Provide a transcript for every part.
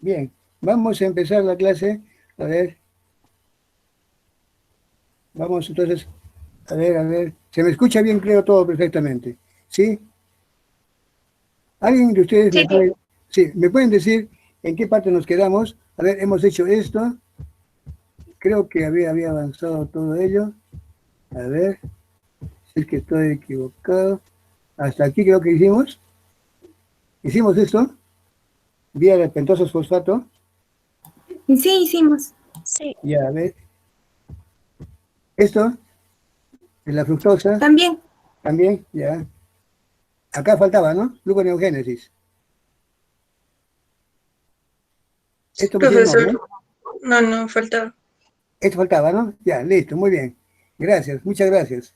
Bien, vamos a empezar la clase. A ver, vamos entonces, a ver. Se me escucha bien, creo, todo perfectamente. ¿Sí? ¿Alguien de ustedes Sí, me puede, sí, me pueden decir en qué parte nos quedamos? A ver, hemos hecho esto. Creo que había avanzado todo ello. A ver, si es que estoy equivocado. Hasta aquí creo que hicimos. Hicimos esto, vía de pentosos fosfato. sí, hicimos. Sí, Ya, a ver. Esto, de la fructosa, También. también, ya. Acá faltaba, ¿no? Gluconeogénesis. Esto me dice no, profesor. ¿no? No, faltaba. Esto faltaba, ¿no? Ya, listo, muy bien. Gracias, muchas gracias.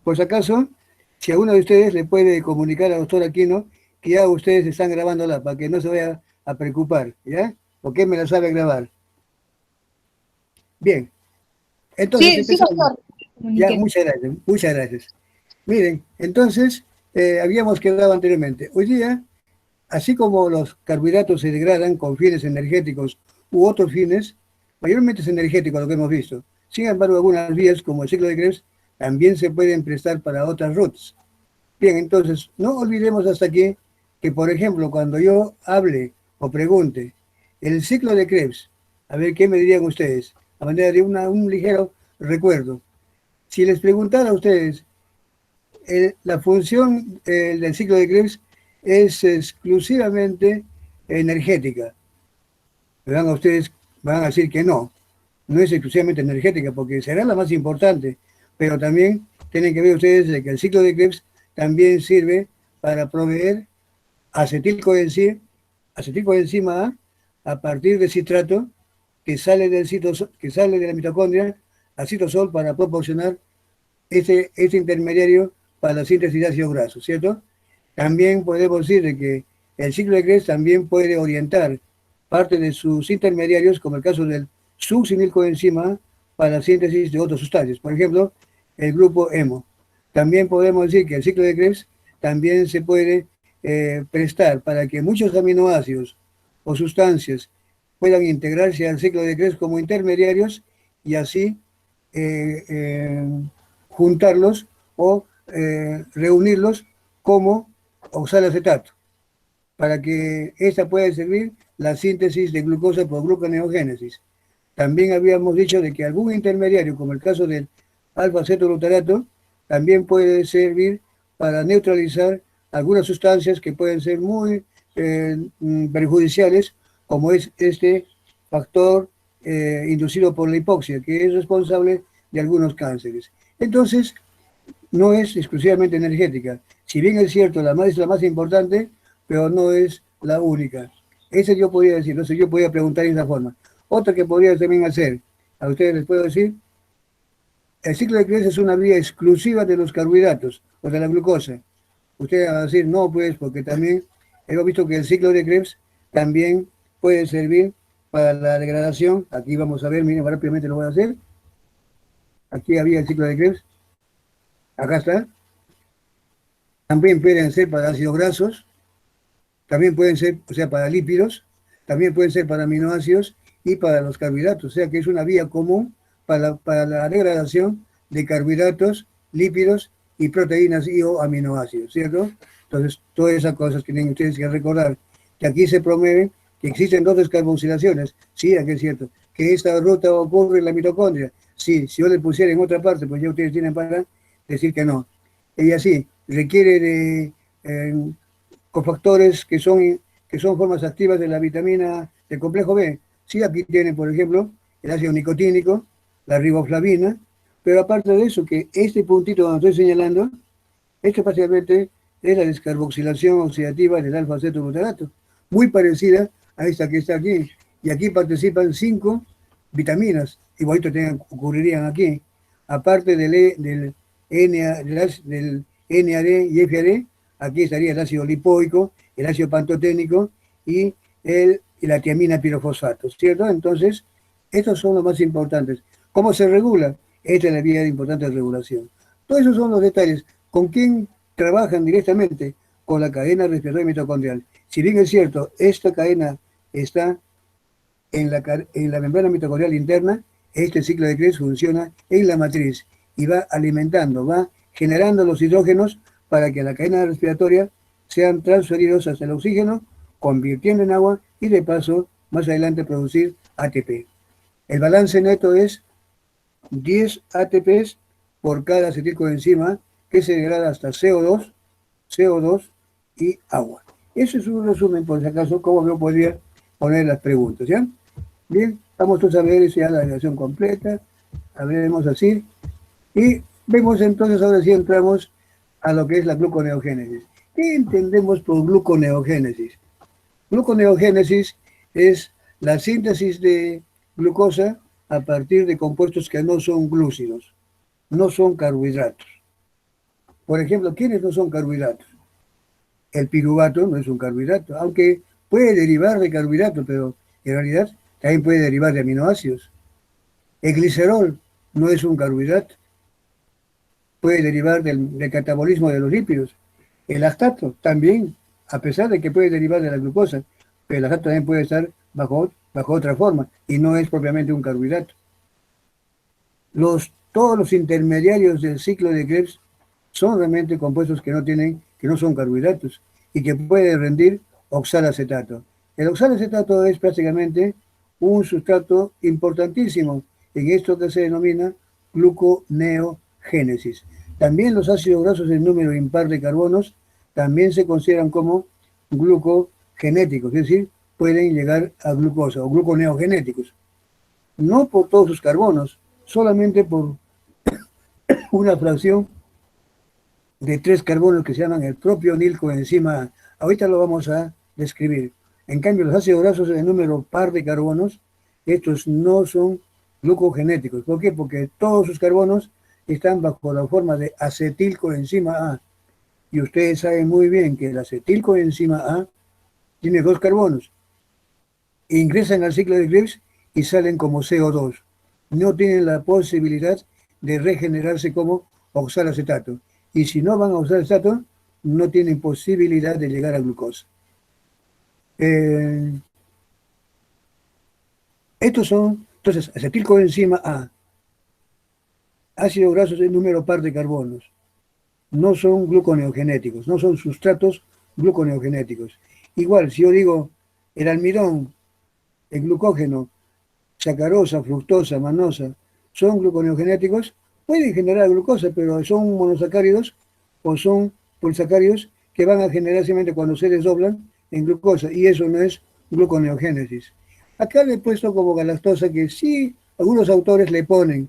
Por si acaso, si alguno de ustedes le puede comunicar al doctor Aquino que ya ustedes están grabándola para que no se vaya a preocupar, ¿ya? Porque él me la sabe grabar. Bien, entonces Sí, sí, empezamos. doctor. Ya, Comuniqué. muchas gracias, muchas gracias. Miren, entonces, habíamos quedado anteriormente. Hoy día, así como los carbohidratos se degradan con fines energéticos u otros fines, mayormente es energético lo que hemos visto. Sin embargo, algunas vías, como el ciclo de Krebs, también se pueden prestar para otras rutas. Bien, entonces, no olvidemos hasta aquí que, por ejemplo, cuando yo hable o pregunte el ciclo de Krebs, a ver qué me dirían ustedes, a manera de un ligero recuerdo. Si les preguntara a ustedes, la función del ciclo de Krebs es exclusivamente energética. Van a ustedes, van a decir que no, no es exclusivamente energética, porque será la más importante, pero también tienen que ver ustedes de que el ciclo de Krebs también sirve para proveer acetilcoenzima a partir de citrato que sale que sale de la mitocondria al citosol para proporcionar este intermediario para la síntesis de ácidos grasos, ¿cierto? También podemos decir de que el ciclo de Krebs también puede orientar parte de sus intermediarios, como el caso del succinilcoenzima, para la síntesis de otras sustancias, por ejemplo, el grupo hemo. También podemos decir que el ciclo de Krebs también se puede prestar para que muchos aminoácidos o sustancias puedan integrarse al ciclo de Krebs como intermediarios y así eh, eh, juntarlos o reunirlos como oxalacetato, para que esta pueda servir la síntesis de glucosa por gluconeogénesis. También habíamos dicho de que algún intermediario, como el caso del alfa-cetoglutarato, también puede servir para neutralizar algunas sustancias que pueden ser muy perjudiciales, como es este factor inducido por la hipoxia, que es responsable de algunos cánceres. Entonces, no es exclusivamente energética. Si bien es cierto, es la más importante, pero no es la única. Ese yo podría decir, no sé, yo podría preguntar de esa forma. Otra que podría también hacer, a ustedes les puedo decir, el ciclo de Krebs es una vía exclusiva de los carbohidratos o de la glucosa. Ustedes van a decir, no, pues, porque también hemos visto que el ciclo de Krebs también puede servir para la degradación. Aquí vamos a ver, miren, rápidamente lo voy a hacer. Aquí había el ciclo de Krebs. Acá está. También pueden ser para ácidos grasos, también pueden ser, o sea, para lípidos, también pueden ser para aminoácidos y para los carbohidratos. O sea que es una vía común para la degradación de carbohidratos, lípidos y proteínas y o aminoácidos, ¿cierto? Entonces, todas esas cosas que tienen ustedes que recordar, que aquí se promueve que existen dos descarboxilaciones, sí, aquí es cierto, que esta ruta ocurre en la mitocondria, sí, si yo le pusiera en otra parte, pues ya ustedes tienen para decir que no. Y así, requiere de cofactores que son formas activas de la vitamina del complejo B. Sí, aquí tienen, por ejemplo, el ácido nicotínico, la riboflavina, pero aparte de eso, que este puntito donde estoy señalando, esto básicamente es la descarboxilación oxidativa del alfa-cetoglutarato, muy parecida a esta que está aquí. Y aquí participan 5 vitaminas, igualito ocurrirían aquí, aparte del NAD y FAD, aquí estaría el ácido lipoico, el ácido pantoténico y la tiamina pirofosfato, ¿cierto? Entonces, estos son los más importantes. ¿Cómo se regula? Esta es la vía de importante regulación. Todos esos son los detalles. ¿Con quién trabajan directamente? con la cadena respiratoria mitocondrial. Si bien es cierto, esta cadena está en la membrana mitocondrial interna, este ciclo de Krebs funciona en la matriz y va alimentando, va generando los hidrógenos para que la cadena respiratoria sean transferidos hacia el oxígeno, convirtiendo en agua y de paso, más adelante, producir ATP. El balance neto es 10 ATPs por cada acetilcoenzima que se degrada hasta CO2 y agua. Eso es un resumen, por si acaso, cómo yo podría poner las preguntas, ¿ya? Bien, vamos todos a ver ya la relación completa, hablemos así, y vemos entonces, ahora sí entramos a lo que es la gluconeogénesis. ¿Qué entendemos por gluconeogénesis? Gluconeogénesis es la síntesis de glucosa a partir de compuestos que no son glúcidos, no son carbohidratos. Por ejemplo, ¿quiénes no son carbohidratos? El piruvato no es un carbohidrato, aunque puede derivar de carbohidrato, pero en realidad también puede derivar de aminoácidos. El glicerol no es un carbohidrato, puede derivar del catabolismo de los lípidos. El lactato también, a pesar de que puede derivar de la glucosa, pero el lactato también puede estar bajo otra forma y no es propiamente un carbohidrato. Todos los intermediarios del ciclo de Krebs son realmente compuestos que no son carbohidratos y que pueden rendir oxalacetato. El oxalacetato es prácticamente un sustrato importantísimo en esto que se denomina gluconeogénesis. También los ácidos grasos en número impar de carbonos también se consideran como glucogenéticos, es decir, pueden llegar a glucosa o gluconeogenéticos. No por todos sus carbonos, solamente por una fracción de 3 carbonos que se llaman el propio nilcoenzima A. Ahorita lo vamos a describir. En cambio, los ácidos grasos en número par de carbonos, estos no son glucogenéticos. ¿Por qué? Porque todos sus carbonos están bajo la forma de acetilcoenzima A. Y ustedes saben muy bien que el acetilcoenzima A tiene 2 carbonos. Ingresan al ciclo de Krebs y salen como CO2. No tienen la posibilidad de regenerarse como oxalacetato. Y si no van a oxalacetato, no tienen posibilidad de llegar a glucosa. Estos son, entonces, acetilcoenzima A, ácidos grasos en número par de carbonos, no son gluconeogenéticos, no son sustratos gluconeogenéticos. Igual, si yo digo el almidón, el glucógeno, sacarosa, fructosa, manosa, son gluconeogenéticos, pueden generar glucosa, pero son monosacáridos o son polisacáridos que van a generar simplemente cuando se desdoblan en glucosa, y eso no es gluconeogénesis. Acá le he puesto como galactosa, que sí, algunos autores le ponen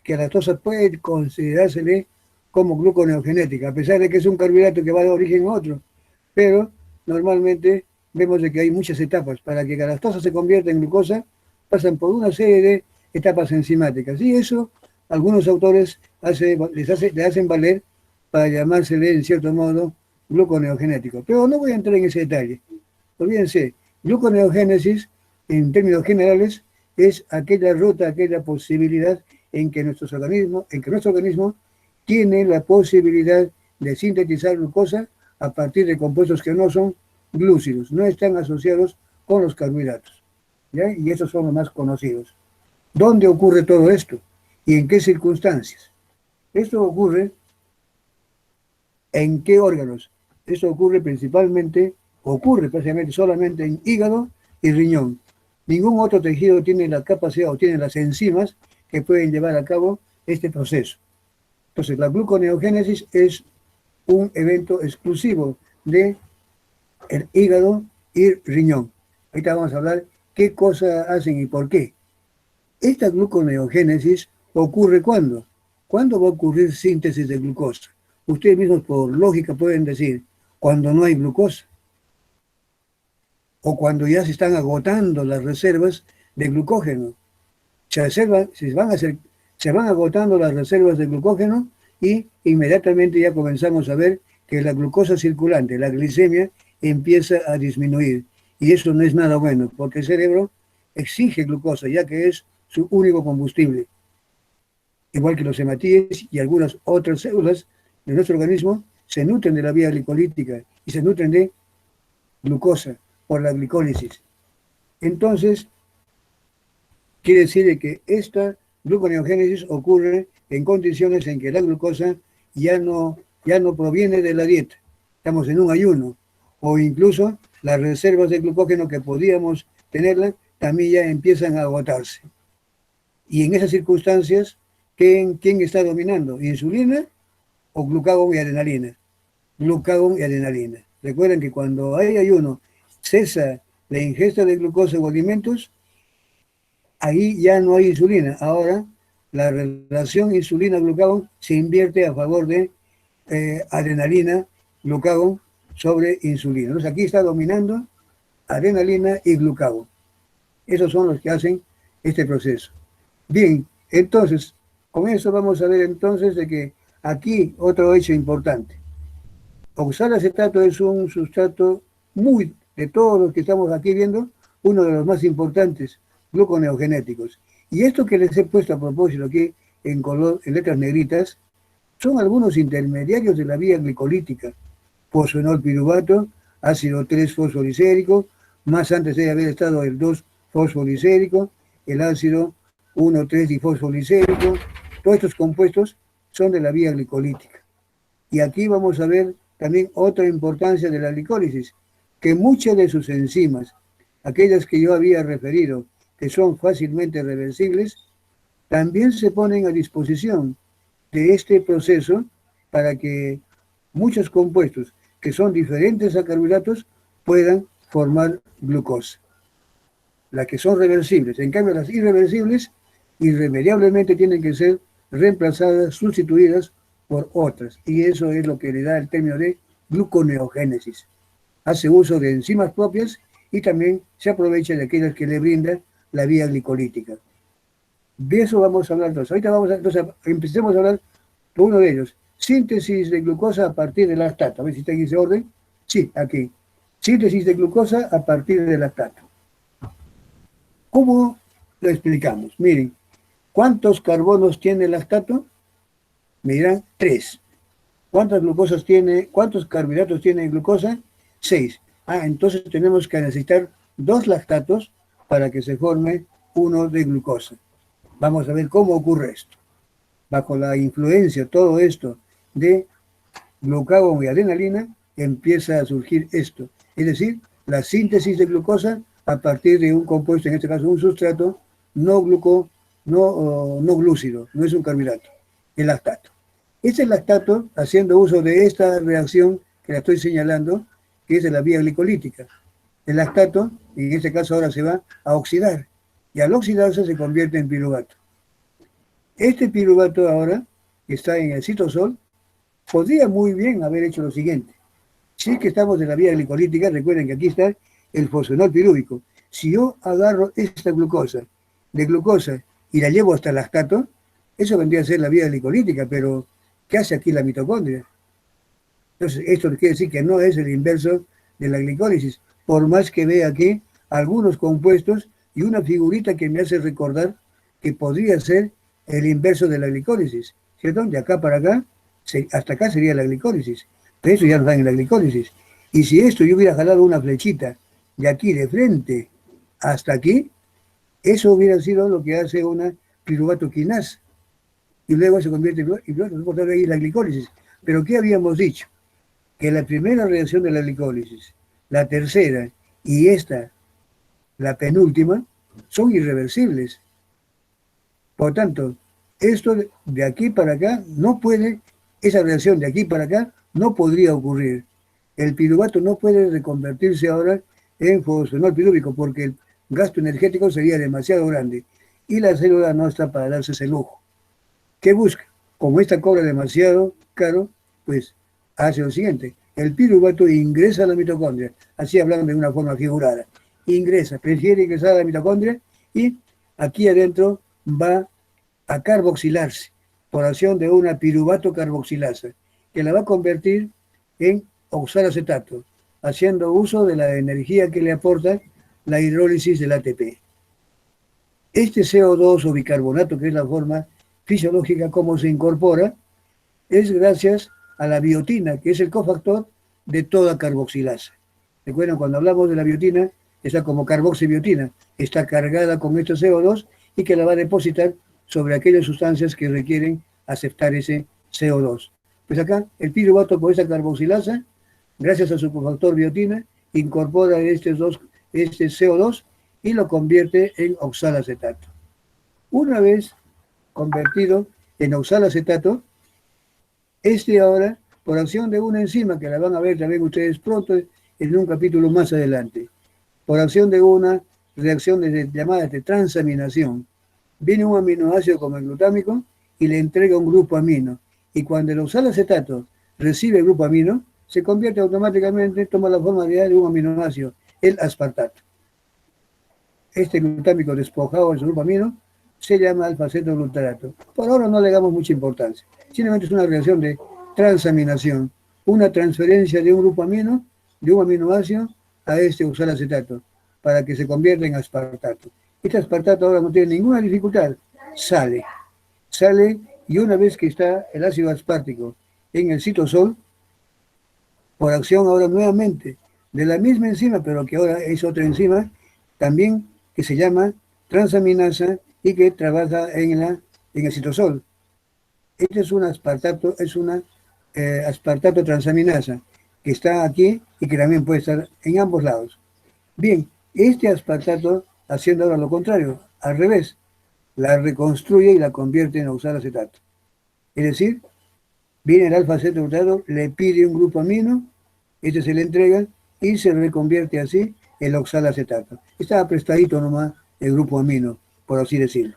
que la lactosa puede considerársele como gluconeogenética, a pesar de que es un carbohidrato que va de origen a otro, pero normalmente vemos de que hay muchas etapas. Para que la lactosa se convierta en glucosa, pasan por una serie de etapas enzimáticas, y eso algunos autores le hacen valer para llamársele, en cierto modo, gluconeogenético. Pero no voy a entrar en ese detalle. Olvídense, gluconeogénesis, en términos generales, es aquella ruta, aquella posibilidad en que nuestro organismo tiene la posibilidad de sintetizar glucosa a partir de compuestos que no son glúcidos, no están asociados con los carbohidratos, ¿ya? Y estos son los más conocidos. ¿Dónde ocurre todo esto? ¿Y en qué circunstancias? Esto ocurre ¿en qué órganos? Esto ocurre prácticamente solamente en hígado y riñón. Ningún otro tejido tiene la capacidad o tiene las enzimas que pueden llevar a cabo este proceso. Entonces, la gluconeogénesis es un evento exclusivo de el hígado y riñón. Ahorita vamos a hablar qué cosas hacen y por qué. Esta gluconeogénesis ocurre ¿cuándo? ¿Cuándo va a ocurrir síntesis de glucosa? Ustedes mismos por lógica pueden decir, cuando no hay glucosa, o cuando ya se están agotando las reservas de glucógeno. Se van agotando las reservas de glucógeno y inmediatamente ya comenzamos a ver que la glucosa circulante, la glicemia, empieza a disminuir. Y eso no es nada bueno, porque el cerebro exige glucosa, ya que es su único combustible. Igual que los hematíes y algunas otras células de nuestro organismo se nutren de la vía glicolítica y se nutren de glucosa por la glicólisis. Entonces, quiere decir de que esta gluconeogénesis ocurre en condiciones en que la glucosa ya no proviene de la dieta. Estamos en un ayuno, o incluso las reservas de glucógeno que podíamos tenerla también ya empiezan a agotarse. Y en esas circunstancias, ¿quién está dominando? ¿Insulina o glucagón y adrenalina? Glucagón y adrenalina. Recuerden que cuando hay ayuno, cesa la ingesta de glucosa o alimentos, ahí ya no hay insulina. Ahora la relación insulina-glucagón se invierte a favor de adrenalina, glucagón sobre insulina. Entonces aquí está dominando adrenalina y glucagón. Esos son los que hacen este proceso. Bien, entonces, con eso vamos a ver entonces de que aquí otro hecho importante. Oxalacetato es un sustrato de todos los que estamos aquí viendo, uno de los más importantes gluconeogenéticos. Y esto que les he puesto a propósito aquí en color, en letras negritas, son algunos intermediarios de la vía glicolítica. Fosfenolpiruvato, ácido 3-fosfolisérico, más antes debe haber estado el 2-fosfolisérico, el ácido 1,3-difosfolisérico. Todos estos compuestos son de la vía glicolítica. Y aquí vamos a ver también otra importancia de la glicólisis, que muchas de sus enzimas, aquellas que yo había referido, que son fácilmente reversibles, también se ponen a disposición de este proceso para que muchos compuestos que son diferentes a carbohidratos puedan formar glucosa. Las que son reversibles. En cambio, las irreversibles irremediablemente tienen que ser reemplazadas, sustituidas por otras. Y eso es lo que le da el término de gluconeogénesis. Hace uso de enzimas propias y también se aprovecha de aquellas que le brinda la vía glicolítica. De eso vamos a hablar entonces. Ahorita entonces empecemos a hablar de uno de ellos. Síntesis de glucosa a partir del lactato. A ver si está en ese orden. Sí, aquí. Síntesis de glucosa a partir del lactato. ¿Cómo lo explicamos? Miren, ¿cuántos carbonos tiene el lactato? Me dirán 3. ¿Cuántos carbohidratos tiene glucosa? 6. Entonces tenemos que necesitar 2 lactatos para que se forme uno de glucosa. Vamos a ver cómo ocurre esto. Bajo la influencia, todo esto de glucagón y adrenalina, empieza a surgir esto. Es decir, la síntesis de glucosa a partir de un compuesto, en este caso un sustrato, no glúcido, no es un carbohidrato, el lactato. Este lactato, haciendo uso de esta reacción que la estoy señalando, que es de la vía glicolítica, el lactato, en este caso ahora se va a oxidar, y al oxidarse se convierte en piruvato. Este piruvato ahora, que está en el citosol, podría muy bien haber hecho lo siguiente. Si es que estamos en la vía glicolítica, recuerden que aquí está el fosfenolpirúvico. Si yo agarro esta glucosa y la llevo hasta el lactato, eso vendría a ser la vía glicolítica, pero ¿qué hace aquí la mitocondria? Entonces, esto quiere decir que no es el inverso de la glicólisis, por más que vea aquí algunos compuestos y una figurita que me hace recordar que podría ser el inverso de la glicólisis, ¿cierto? De acá para acá, hasta acá sería la glicólisis, pero eso ya no está en la glicólisis. Y si esto yo hubiera jalado una flechita de aquí de frente hasta aquí, eso hubiera sido lo que hace una piruvato quinasa. Y luego se convierte en piruvato, ahí la glicólisis. Pero ¿qué habíamos dicho? Que la primera reacción de la glicólisis, la tercera y esta, la penúltima, son irreversibles. Por tanto, esto de aquí para acá no puede, esa reacción de aquí para acá no podría ocurrir. El piruvato no puede reconvertirse ahora en fosfenolpirúvico porque el gasto energético sería demasiado grande y la célula no está para darse ese lujo. ¿Qué busca? Como esta cobra demasiado caro, pues hace lo siguiente. El piruvato ingresa a la mitocondria, así hablando de una forma figurada. Prefiere ingresar a la mitocondria y aquí adentro va a carboxilarse por acción de una piruvato carboxilasa, que la va a convertir en oxalacetato, haciendo uso de la energía que le aporta la hidrólisis del ATP. Este CO2 o bicarbonato, que es la forma fisiológica como se incorpora, es gracias a la biotina, que es el cofactor de toda carboxilasa. Recuerden, cuando hablamos de la biotina, está como carboxibiotina, está cargada con este CO2 y que la va a depositar sobre aquellas sustancias que requieren aceptar ese CO2. Pues acá, el piruvato por esa carboxilasa, gracias a su cofactor biotina, incorpora este CO2 y lo convierte en oxalacetato. Una vez convertido en oxalacetato, ahora, por acción de una enzima, que la van a ver también ustedes pronto en un capítulo más adelante, por acción de una reacción llamada de transaminación, viene un aminoácido como el glutámico y le entrega un grupo amino. Y cuando el oxalacetato recibe el grupo amino, se convierte automáticamente, toma la forma de un aminoácido, el aspartato. Este glutámico despojado de su grupo amino se llama alfa-cetoglutarato. Por ahora no le damos mucha importancia. Simplemente es una reacción de transaminación, una transferencia de un grupo amino, de un aminoácido, a este oxalacetato, para que se convierta en aspartato. Este aspartato ahora no tiene ninguna dificultad, sale, y una vez que está el ácido aspartico en el citosol, por acción ahora nuevamente de la misma enzima, pero que ahora es otra enzima, también que se llama transaminasa y que trabaja en el citosol. Este es un aspartato, aspartato transaminasa, que está aquí y que también puede estar en ambos lados. Bien, este aspartato haciendo ahora lo contrario, al revés, la reconstruye y la convierte en oxalacetato. Es decir, viene el alfa-cetoglutarato, le pide un grupo amino, este se le entrega y se reconvierte así el oxalacetato. Estaba prestadito nomás el grupo amino, por así decirlo.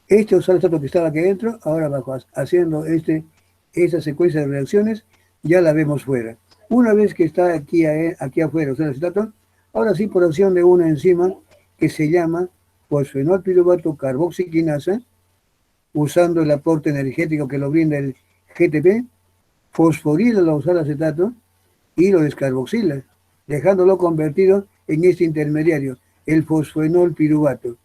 Este oxalacetato que estaba aquí adentro, ahora haciendo esta secuencia de reacciones, ya la vemos fuera. Una vez que está aquí afuera el oxalacetato, ahora sí por acción de una enzima que se llama fosfenolpiruvato carboxiquinasa, usando el aporte energético que lo brinda el GTP, fosforila el oxalacetato y lo descarboxila, dejándolo convertido en este intermediario, el fosfenolpiruvato,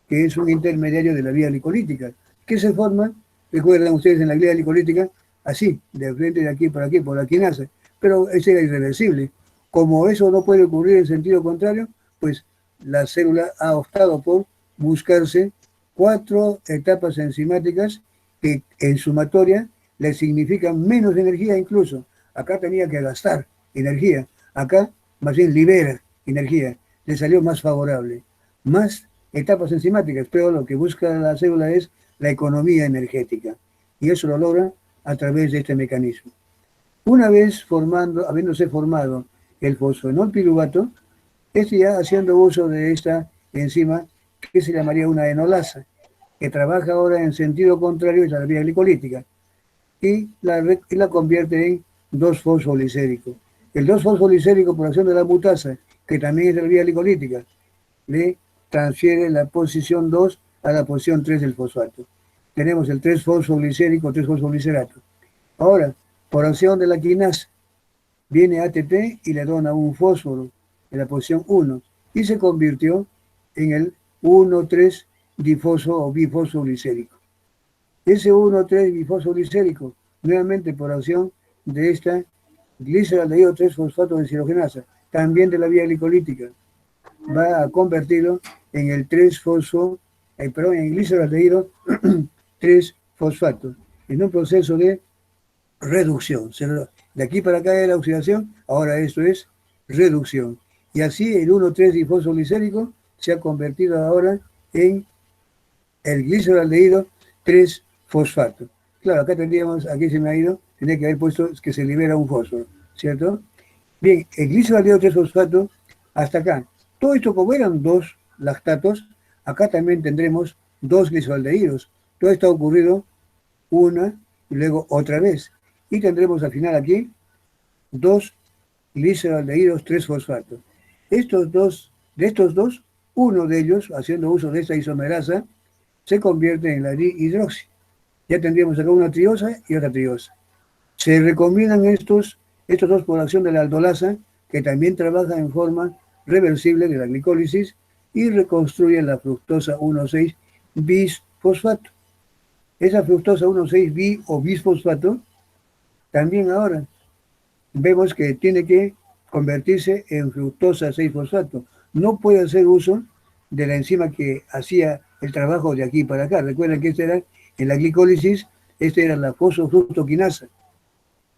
que es un intermediario de la vía glicolítica, que se forma, recuerdan ustedes en la vía glicolítica, así, de frente de aquí, por la quinasa, pero ese era irreversible. Como eso no puede ocurrir en sentido contrario, pues la célula ha optado por buscarse 4 etapas enzimáticas que en sumatoria le significan menos energía incluso. Acá tenía que gastar energía, acá más bien libera energía, le salió más favorable. Más etapas enzimáticas, pero lo que busca la célula es la economía energética, y eso lo logra a través de este mecanismo. Una vez habiéndose formado el fosfenolpiruvato, ya haciendo uso de esta enzima que se llamaría una enolasa, que trabaja ahora en sentido contrario a la vía glicolítica, y la convierte en 2-fosfolicérico. El 2-fosfolicérico, por acción de la mutasa, que también es de la vía glicolítica, le transfiere la posición 2 a la posición 3 del fosfato. Tenemos el 3-fosfolicérico, 3-fosfolicerato. Ahora, por acción de la quinasa, viene ATP y le dona un fósforo en la posición 1 y se convirtió en el 1,3-difosfo o bifosfolicérico. Ese 1,3-bifosfolicérico, nuevamente por acción de esta gliceraldehído 3-fosfato de deshidrogenasa, también de la vía glicolítica, va a convertirlo en el 3-fosfo, en gliceraldehído 3-fosfato, en un proceso de reducción. De aquí para acá era oxidación, ahora esto es reducción. Y así el 1,3-difosfolicérico se ha convertido ahora en el gliceraldehído 3-fosfato. Claro, acá aquí se me ha ido, tendría que haber puesto que se libera un fósforo, ¿cierto? Bien, el gliceraldehído 3-fosfato, hasta acá. Todo esto, como eran 2 lactatos, acá también tendremos 2 gliceraldehídos. Todo esto ha ocurrido una y luego otra vez. Y tendremos al final aquí 2 gliceraldehídos 3-fosfato. De estos dos, uno de ellos, haciendo uso de esta isomerasa, se convierte en la dihidroxi. Ya tendríamos acá una triosa y otra triosa. Se recombinan estos dos por acción de la aldolasa, que también trabaja en forma reversible de la glicólisis y reconstruye la fructosa 1,6-bisfosfato. Esa fructosa 1,6-bi o bisfosfato también ahora vemos que tiene que convertirse en fructosa 6-fosfato. No puede hacer uso de la enzima que hacía el trabajo de aquí para acá. Recuerden que en la glicólisis, esta era la fosfofructoquinasa,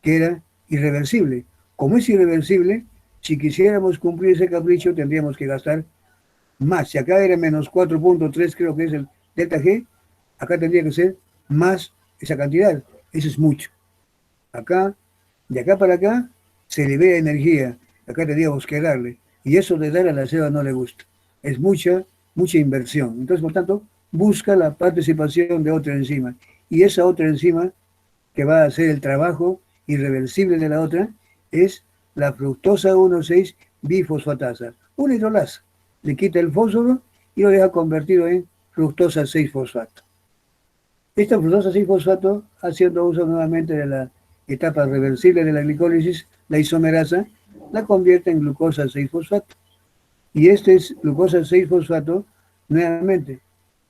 que era irreversible. Como es irreversible, si quisiéramos cumplir ese capricho, tendríamos que gastar más. Si acá era menos 4.3, creo que es el delta G, acá tendría que ser más esa cantidad. Eso es mucho. Acá, de acá para acá, se libera energía. Acá tendríamos que darle. Y eso de dar a la célula no le gusta. Es mucha inversión. Entonces, por tanto, busca la participación de otra enzima. Y esa otra enzima que va a hacer el trabajo irreversible de la otra es la fructosa 1,6-bifosfatasa. Una hidrolasa. Le quita el fósforo y lo deja convertido en fructosa 6-fosfato. Esta fructosa 6-fosfato, haciendo uso nuevamente de la etapa reversible de la glicólisis, la isomerasa, la convierte en glucosa 6-fosfato. Y este es glucosa 6-fosfato, nuevamente,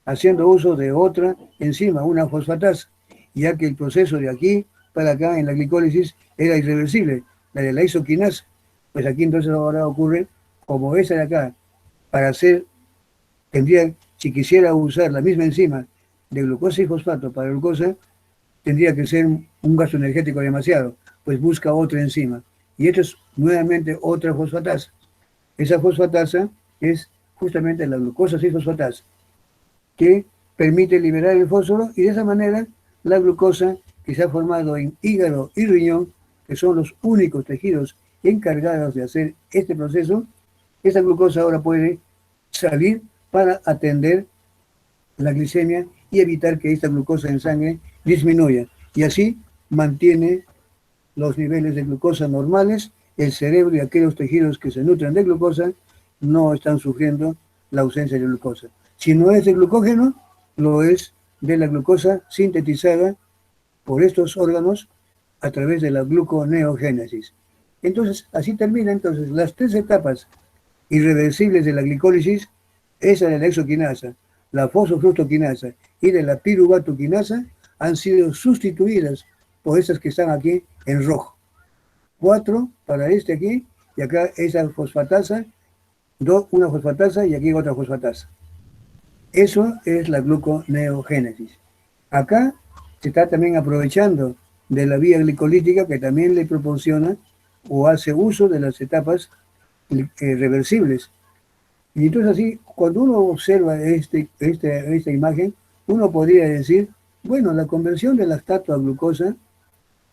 haciendo uso de otra enzima, una fosfatasa, ya que el proceso de aquí para acá en la glicólisis era irreversible, la de la isoquinasa. Pues aquí entonces ahora ocurre, como esa de acá, para hacer, si quisiera usar la misma enzima de glucosa y fosfato para glucosa, tendría que ser un gasto energético demasiado, pues busca otra enzima. Y esto es nuevamente otra fosfatasa. Esa fosfatasa es justamente la glucosa 6-fosfatasa, que permite liberar el fósforo y de esa manera la glucosa que se ha formado en hígado y riñón, que son los únicos tejidos encargados de hacer este proceso, esa glucosa ahora puede salir para atender la glicemia y evitar que esta glucosa en sangre disminuya. Y así mantiene los niveles de glucosa normales. El cerebro y aquellos tejidos que se nutren de glucosa no están sufriendo la ausencia de glucosa. Si no es de glucógeno, lo es de la glucosa sintetizada por estos órganos a través de la gluconeogénesis. Entonces, así termina entonces las tres etapas irreversibles de la glicólisis, esa de la exoquinasa, la fosfofructoquinasa y de la piruvatoquinasa, han sido sustituidas por estas que están aquí en rojo. 4 para este aquí, y acá esa fosfatasa, una fosfatasa y aquí otra fosfatasa. Eso es la gluconeogénesis. Acá se está también aprovechando de la vía glicolítica que también le proporciona o hace uso de las etapas reversibles. Y entonces así, cuando uno observa esta imagen, uno podría decir, bueno, la conversión de lactato a glucosa,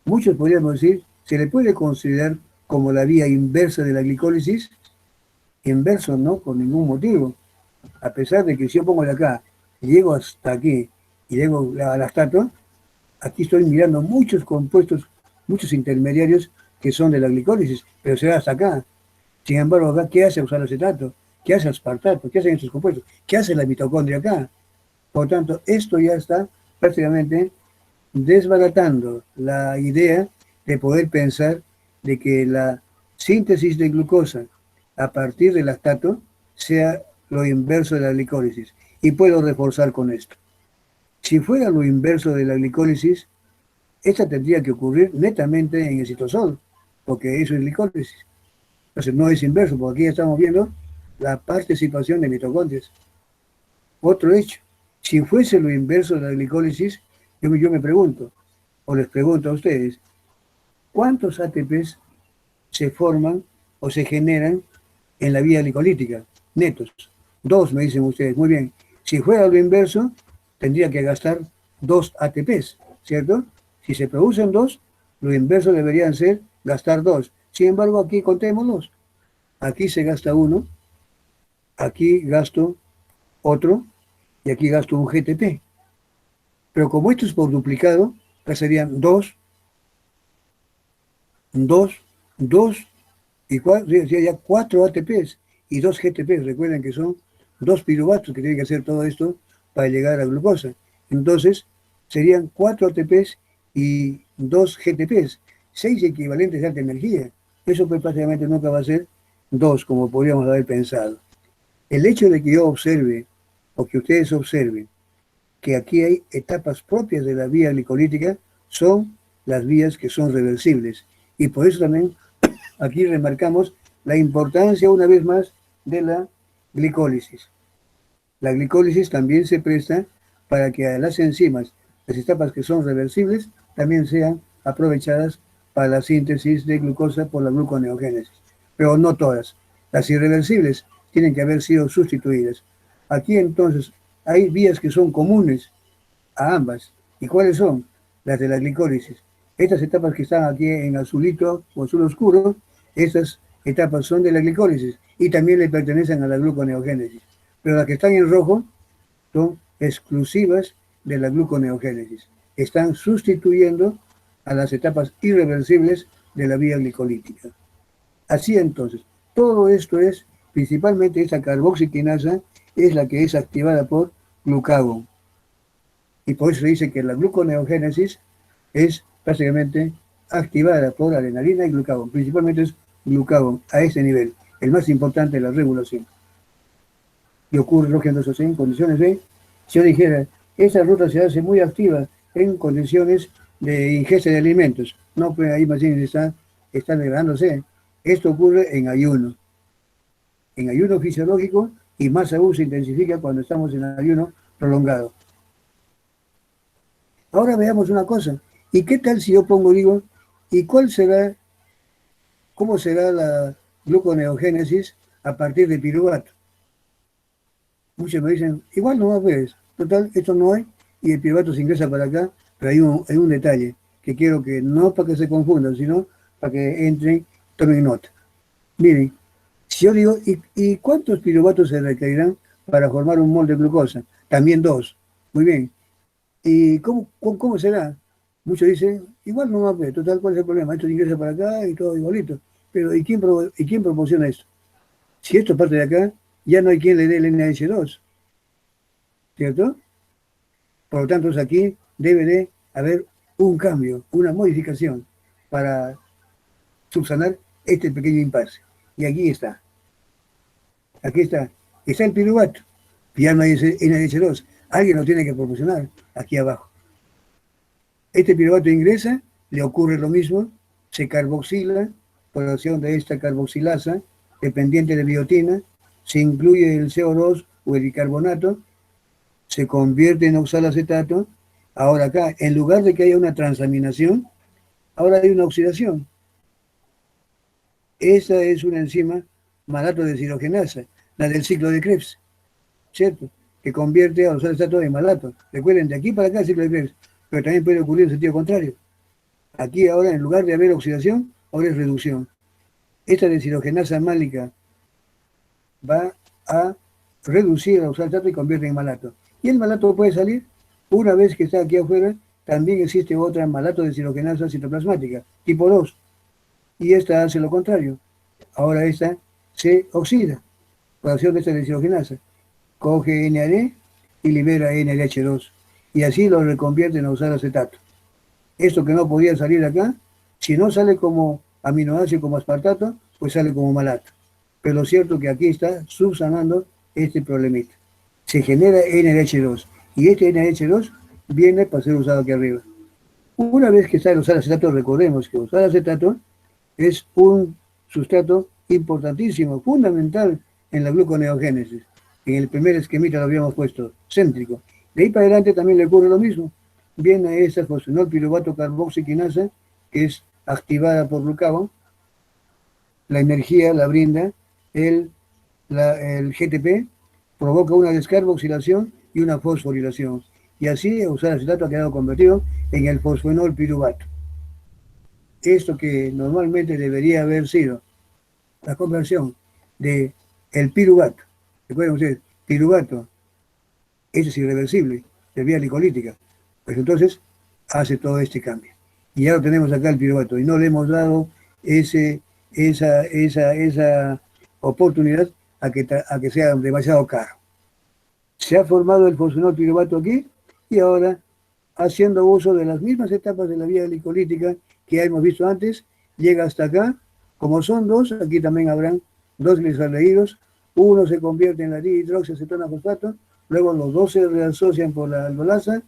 muchos podríamos decir, se le puede considerar como la vía inversa de la glicólisis. Inverso no, por ningún motivo. A pesar de que si yo pongo de acá, llego hasta aquí y llego al lactato, aquí estoy mirando muchos compuestos, muchos intermediarios que son de la glicólisis, pero se va hasta acá. Sin embargo, acá, ¿qué hace oxaloacetato? ¿Qué hace aspartato? ¿Qué hacen estos compuestos? ¿Qué hace la mitocondria acá? Por tanto, esto ya está prácticamente desbaratando la idea de poder pensar de que la síntesis de glucosa a partir del lactato sea lo inverso de la glicólisis. Y puedo reforzar con esto. Si fuera lo inverso de la glicólisis, esta tendría que ocurrir netamente en el citosol, porque eso es glicólisis. Entonces no es inverso, porque aquí estamos viendo la participación de mitocondrias. Otro hecho, si fuese lo inverso de la glicólisis, yo me pregunto, o les pregunto a ustedes, ¿cuántos ATPs se forman o se generan en la vía glicolítica? Netos. 2, me dicen ustedes. Muy bien. Si fuera lo inverso, tendría que gastar 2 ATPs, ¿cierto? Si se producen 2, lo inverso deberían ser gastar 2. Sin embargo, aquí contémoslos. Aquí se gasta 1, aquí gasto otro, y aquí gasto un GTP. Pero como esto es por duplicado, acá serían 2, 2, 2 y 4, ya 4 ATPs y 2 GTPs. Recuerden que son 2 piruvatos que tienen que hacer todo esto para llegar a glucosa. Entonces, serían 4 ATPs y 2 GTPs, 6 equivalentes de alta energía. Eso pues prácticamente nunca va a ser 2, como podríamos haber pensado. El hecho de que yo observe, o que ustedes observen, que aquí hay etapas propias de la vía glicolítica, son las vías que son reversibles. Y por eso también aquí remarcamos la importancia una vez más de la glicólisis. La glicólisis también se presta para que a las enzimas, las etapas que son reversibles, también sean aprovechadas para la síntesis de glucosa por la gluconeogénesis. Pero no todas. Las irreversibles tienen que haber sido sustituidas. Aquí entonces hay vías que son comunes a ambas. ¿Y cuáles son? Las de la glicólisis. Estas etapas que están aquí en azulito o azul oscuro, estas etapas son de la glicólisis y también le pertenecen a la gluconeogénesis. Pero las que están en rojo son exclusivas de la gluconeogénesis. Están sustituyendo a las etapas irreversibles de la vía glicolítica. Así entonces, todo esto es, principalmente esta carboxiquinasa, es la que es activada por glucagón. Y por eso se dice que la gluconeogénesis es prácticamente activada por adrenalina y glucagón. Principalmente es glucagón a ese nivel, el más importante de la regulación. Y ocurre lógicamente en condiciones de, si yo dijera, esa ruta se hace muy activa en condiciones de ingesta de alimentos. No, pues ahí más bien está degradándose. Esto ocurre en ayuno fisiológico, y más aún se intensifica cuando estamos en ayuno prolongado. Ahora veamos una cosa. ¿Y qué tal si yo digo, ¿y cómo será la gluconeogénesis a partir de piruvato? Muchos me dicen, igual no ves, total, esto no hay, y el piruvato se ingresa para acá, pero hay un detalle que quiero que no para que se confundan, sino para que entren, tomen nota. Miren, si yo digo, ¿y cuántos piruvatos se requerirán para formar un mol de glucosa? También 2. Muy bien. ¿Y cómo será? Muchos dicen, igual no va a ver, total, ¿cuál es el problema? Esto ingresa para acá y todo igualito. Pero ¿y quién proporciona esto? Si esto parte de acá, ya no hay quien le dé el NH2. ¿Cierto? Por lo tanto, aquí debe de haber un cambio, una modificación para subsanar este pequeño impasse. Y aquí está. Aquí está. Está el piruvato. Ya no hay ese NH2. Alguien lo tiene que proporcionar aquí abajo. Este piruvato ingresa, le ocurre lo mismo, se carboxila por acción de esta carboxilasa dependiente de biotina, se incluye el CO2 o el bicarbonato, se convierte en oxalacetato. Ahora acá, en lugar de que haya una transaminación, ahora hay una oxidación. Esa es una enzima malato deshidrogenasa, la del ciclo de Krebs, ¿cierto? Que convierte a oxalacetato en malato. Recuerden, de aquí para acá el ciclo de Krebs, pero también puede ocurrir en sentido contrario. Aquí ahora, en lugar de haber oxidación, ahora es reducción. Esta deshidrogenasa málica va a reducir el oxalacetato y convierte en malato. Y el malato puede salir, una vez que está aquí afuera, también existe otra malato deshidrogenasa citoplasmática, tipo 2. Y esta hace lo contrario. Ahora esta se oxida por acción de esta deshidrogenasa. Coge NAD y libera NADH2. Y así lo reconvierte en oxalacetato. Esto que no podía salir acá, si no sale como aminoácido, como aspartato, pues sale como malato. Pero lo cierto es que aquí está subsanando este problemita. Se genera NADH2 y este NADH2 viene para ser usado aquí arriba. Una vez que está el oxalacetato, recordemos que el oxalacetato es un sustrato importantísimo, fundamental en la gluconeogénesis. En el primer esquemita lo habíamos puesto, céntrico. De ahí para adelante también le ocurre lo mismo. Viene esa fosfenol piruvato carboxiquinasa, que es activada por glucagón. La energía la brinda el GTP, provoca una descarboxilación y una fosforilación. Y así el oxalacetato ha quedado convertido en el fosfenol piruvato. Esto que normalmente debería haber sido la conversión de el piruvato. Recuerden ustedes, piruvato, eso es irreversible, de vía licolítica. Pues entonces hace todo este cambio. Y ya lo tenemos acá el piruvato. Y no le hemos dado esa oportunidad a que sea demasiado caro. Se ha formado el fosfenol piruvato aquí y ahora, haciendo uso de las mismas etapas de la vía licolítica que ya hemos visto antes, llega hasta acá. Como son 2, aquí también habrán 2 glisaldehídos. Uno se convierte en la dihidroxiacetona fosfato, luego los 2 se reasocian por la aldolasa,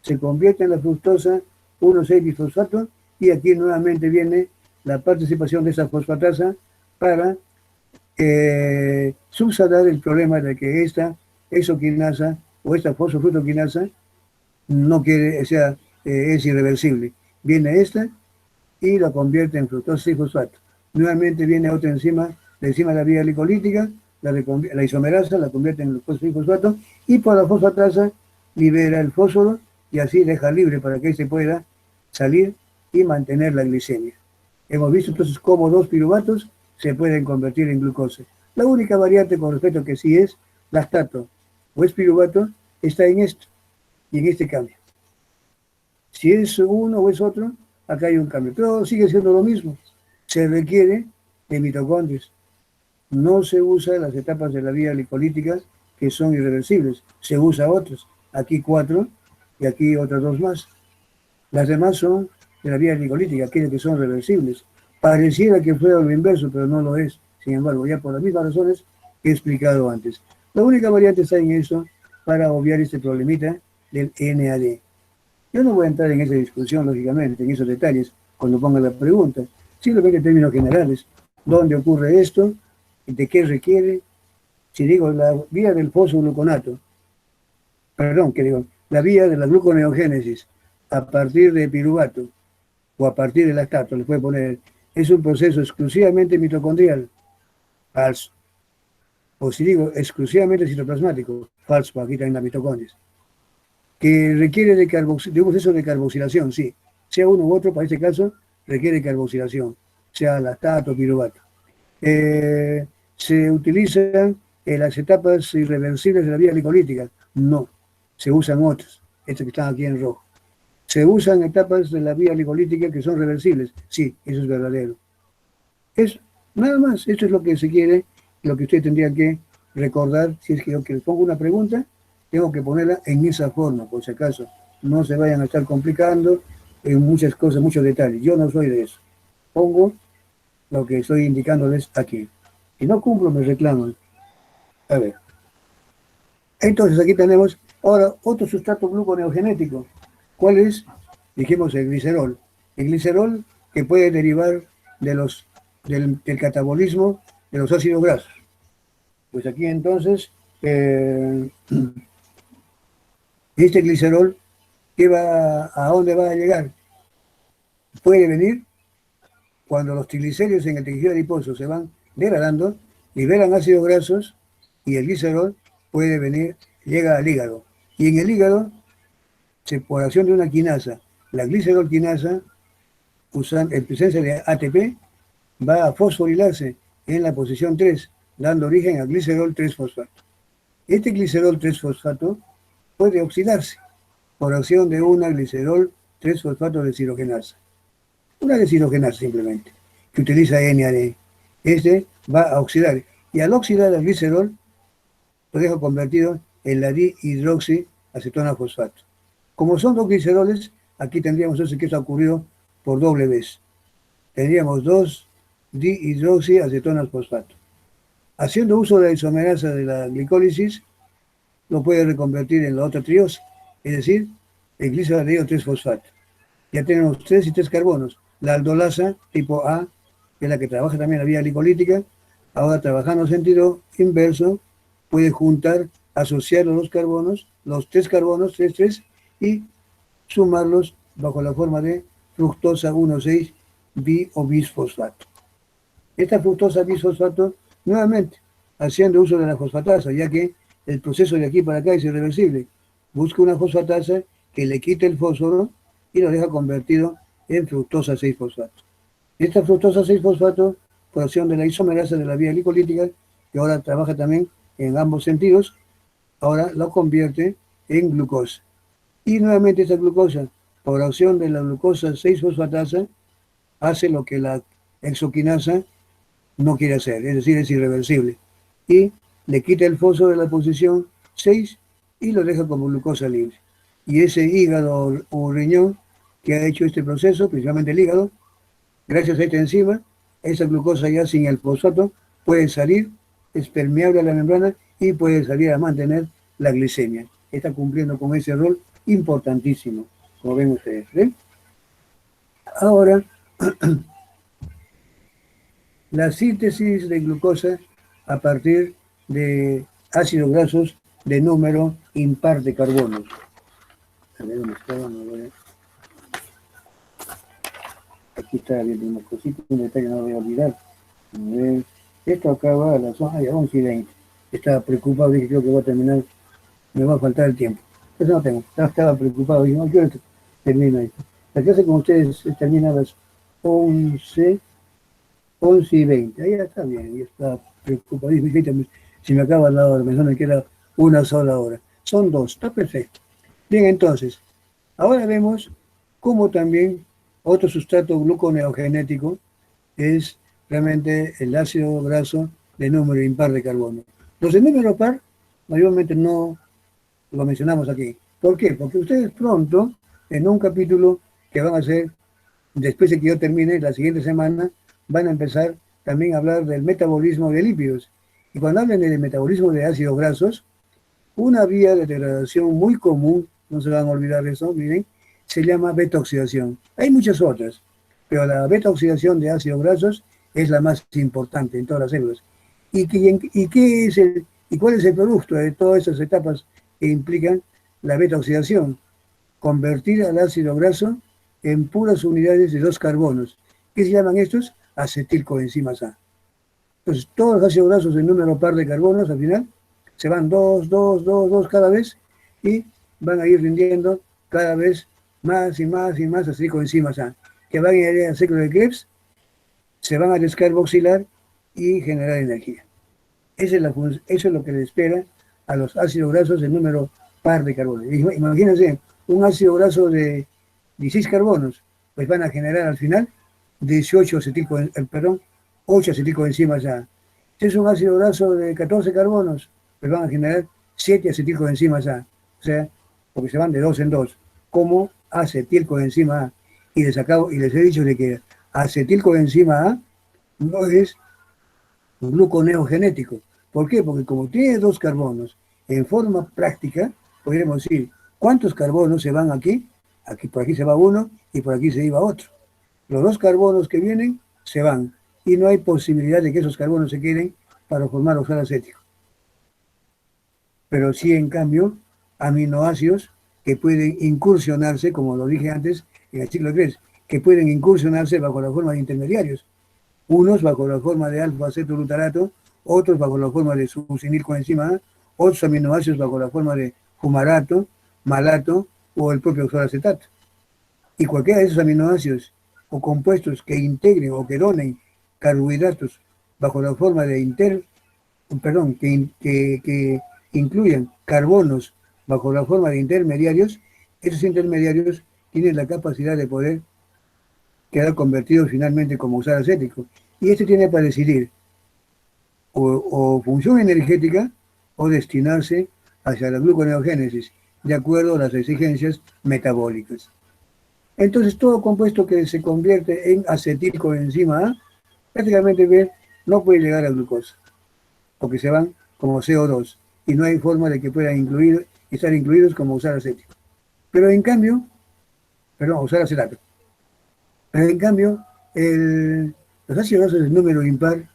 se convierte en la fructosa 1,6-bisfosfato y aquí nuevamente viene la participación de esa fosfatasa para subsanar el problema de que esta exoquinasa o esta fosfofrutoquinasa no quiere, o sea, es irreversible. Viene esta y la convierte en fructosa y fosfato. Nuevamente viene otra enzima, la enzima de la vía glicolítica, la isomerasa la convierte en glucosa y fosfato, y por la fosfatasa libera el fósforo y así deja libre para que se pueda salir y mantener la glicemia. Hemos visto entonces cómo 2 piruvatos se pueden convertir en glucosa. La única variante con respecto a que si es lactato o es piruvato está en esto y en este cambio. Si es uno o es otro, acá hay un cambio. Pero sigue siendo lo mismo. Se requiere de mitocondrias. No se usa las etapas de la vía glicolítica que son irreversibles. Se usa otras. Aquí 4 y aquí otras 2 más. Las demás son de la vía glicolítica, aquellas que son reversibles. Pareciera que fuera lo inverso, pero no lo es. Sin embargo, ya por las mismas razones que he explicado antes. La única variante está en eso para obviar este problemita del NAD. Yo no voy a entrar en esa discusión, lógicamente, en esos detalles, cuando ponga la pregunta. Simplemente en términos generales. ¿Dónde ocurre esto? ¿De qué requiere? Si digo la vía del fosfogluconato, la vía de la gluconeogénesis a partir de piruvato o a partir de lactato, le puede poner, es un proceso exclusivamente mitocondrial, falso. O si digo exclusivamente citoplasmático, falso, aquí también la mitocondrias. Que requiere de un proceso de carboxilación, sí. Sea uno u otro, para este caso, requiere carboxilación, sea lactato o piruvato. ¿Se utilizan en las etapas irreversibles de la vía glicolítica? No, se usan otras, estas que están aquí en rojo. ¿Se usan etapas de la vía glicolítica que son reversibles? Sí, eso es verdadero. Es nada más, esto es lo que se quiere, lo que usted tendría que recordar. Si es que yo que les pongo una pregunta, tengo que ponerla en esa forma, por si acaso no se vayan a estar complicando en muchas cosas, muchos detalles. Yo no soy de eso. Pongo lo que estoy indicándoles aquí. Si no cumplo, me reclaman. A ver. Entonces aquí tenemos ahora otro sustrato gluconeogenético. ¿Cuál es? Dijimos el glicerol. El glicerol que puede derivar del catabolismo de los ácidos grasos. Pues aquí entonces, este glicerol, ¿a dónde va a llegar? Puede venir cuando los triglicéridos en el tejido adiposo se van degradando, liberan ácidos grasos y el glicerol puede venir, llega al hígado. Y en el hígado, por acción de una quinasa, la glicerolquinasa, en presencia de ATP, va a fosforilarse en la posición 3, dando origen a glicerol 3-fosfato. Este glicerol 3-fosfato puede oxidarse por acción de una glicerol 3-fosfato deshidrogenasa. Una deshidrogenasa simplemente, que utiliza NAD. Este va a oxidar, y al oxidar el glicerol, lo deja convertido en la dihidroxiacetona fosfato. Como son 2 gliceroles, aquí tendríamos eso que eso ha ocurrido por doble vez. Tendríamos 2 dihidroxiacetonas fosfato. Haciendo uso de la isomerasa de la glicólisis, lo puede reconvertir en la otra triosa, es decir, el gliceraldehído 3-fosfato. Ya tenemos 3 y 3 carbonos. La aldolasa tipo A, que es la que trabaja también la vía glicolítica, ahora trabajando en sentido inverso, puede juntar, asociar los 2 carbonos, los 3 carbonos, 3, y sumarlos bajo la forma de fructosa 1,6 o bisfosfato. Esta fructosa bisfosfato, nuevamente, haciendo uso de la fosfatasa, ya que el proceso de aquí para acá es irreversible. Busca una fosfatasa que le quite el fósforo y lo deja convertido en fructosa 6-fosfato. Esta fructosa 6-fosfato, por acción de la isomerasa de la vía glicolítica, que ahora trabaja también en ambos sentidos, ahora lo convierte en glucosa. Y nuevamente esta glucosa, por acción de la glucosa 6-fosfatasa, hace lo que la exoquinasa no quiere hacer, es decir, es irreversible. Y le quita el fósforo de la posición 6 y lo deja como glucosa libre. Y ese hígado o riñón que ha hecho este proceso, principalmente el hígado, gracias a esta enzima, esa glucosa ya sin el fosfato puede salir, es permeable a la membrana y puede salir a mantener la glicemia. Está cumpliendo con ese rol importantísimo, como ven ustedes. ¿Ven? Ahora, la síntesis de glucosa a partir de ácidos grasos de número impar de carbonos. A ver dónde estaba, no voy a... Aquí está viendo una cosita, un detalle no voy a olvidar. A ver, esto acaba a las 11:20. Estaba preocupado, dije, creo que voy a terminar, me va a faltar el tiempo. Eso no tengo, estaba preocupado, dije, no quiero que termine esto. La clase con ustedes termina a las 11:20. Ahí está bien, ya está preocupado. Dije, si me acaba la hora, me queda una sola hora. Son dos, está perfecto. Bien, entonces, ahora vemos cómo también otro sustrato gluconeogenético es realmente el ácido graso de número impar de carbono. Los de número par, mayormente no lo mencionamos aquí. ¿Por qué? Porque ustedes pronto, en un capítulo que van a hacer, después de que yo termine, la siguiente semana, van a empezar también a hablar del metabolismo de lípidos. Y cuando hablen del metabolismo de ácidos grasos, una vía de degradación muy común, no se van a olvidar de eso, miren, se llama beta-oxidación. Hay muchas otras, pero la beta-oxidación de ácidos grasos es la más importante en todas las células. ¿Y cuál es el producto de todas esas etapas que implican la beta-oxidación? Convertir al ácido graso en puras unidades de dos carbonos. ¿Qué se llaman estos? Acetilcoenzimas A. Entonces, todos los ácidos grasos en número par de carbonos, al final, se van dos cada vez y van a ir rindiendo cada vez más y más y más acetilcoenzimas A, que van a ir al ciclo de Krebs, se van a descarboxilar y generar energía. Eso es lo que le espera a los ácidos grasos en número par de carbonos. Imagínense, un ácido graso de 16 carbonos, pues van a generar al final 8 acetilcoenzimas A. Si es un ácido graso de 14 carbonos, pues van a generar 7 acetilcoenzimas A. O sea, porque se van de 2 en 2, como acetilcoenzima A. Y les he dicho de que acetilcoenzima A no es un gluconeogenético. ¿Por qué? Porque como tiene dos carbonos, en forma práctica, podríamos decir, ¿cuántos carbonos se van aquí? Por aquí se va uno y por aquí se iba otro. Los dos carbonos que vienen se van y no hay posibilidad de que esos carbonos se queden para formar oxalo acético. Pero sí, en cambio, aminoácidos que pueden incursionarse, como lo dije antes, en el ciclo 3, que pueden incursionarse bajo la forma de intermediarios. Unos bajo la forma de alfa-acetoglutarato, otros bajo la forma de succinilcoenzima A, otros aminoácidos bajo la forma de fumarato, malato o el propio oxaloacetato. Y cualquiera de esos aminoácidos o compuestos que integren o que donen carbohidratos bajo la forma de que incluyan carbonos bajo la forma de intermediarios, esos intermediarios tienen la capacidad de poder quedar convertidos finalmente como oxalo acético. Y este tiene para decidir o función energética o destinarse hacia la gluconeogénesis, de acuerdo a las exigencias metabólicas. Entonces, todo compuesto que se convierte en acetilcoenzima A, prácticamente no puede llegar a glucosa, porque se van como CO2, y no hay forma de que puedan estar incluidos como oxalo acético. Pero en cambio, oxalo acetato. Pero en cambio, los ácidos grasos de número impar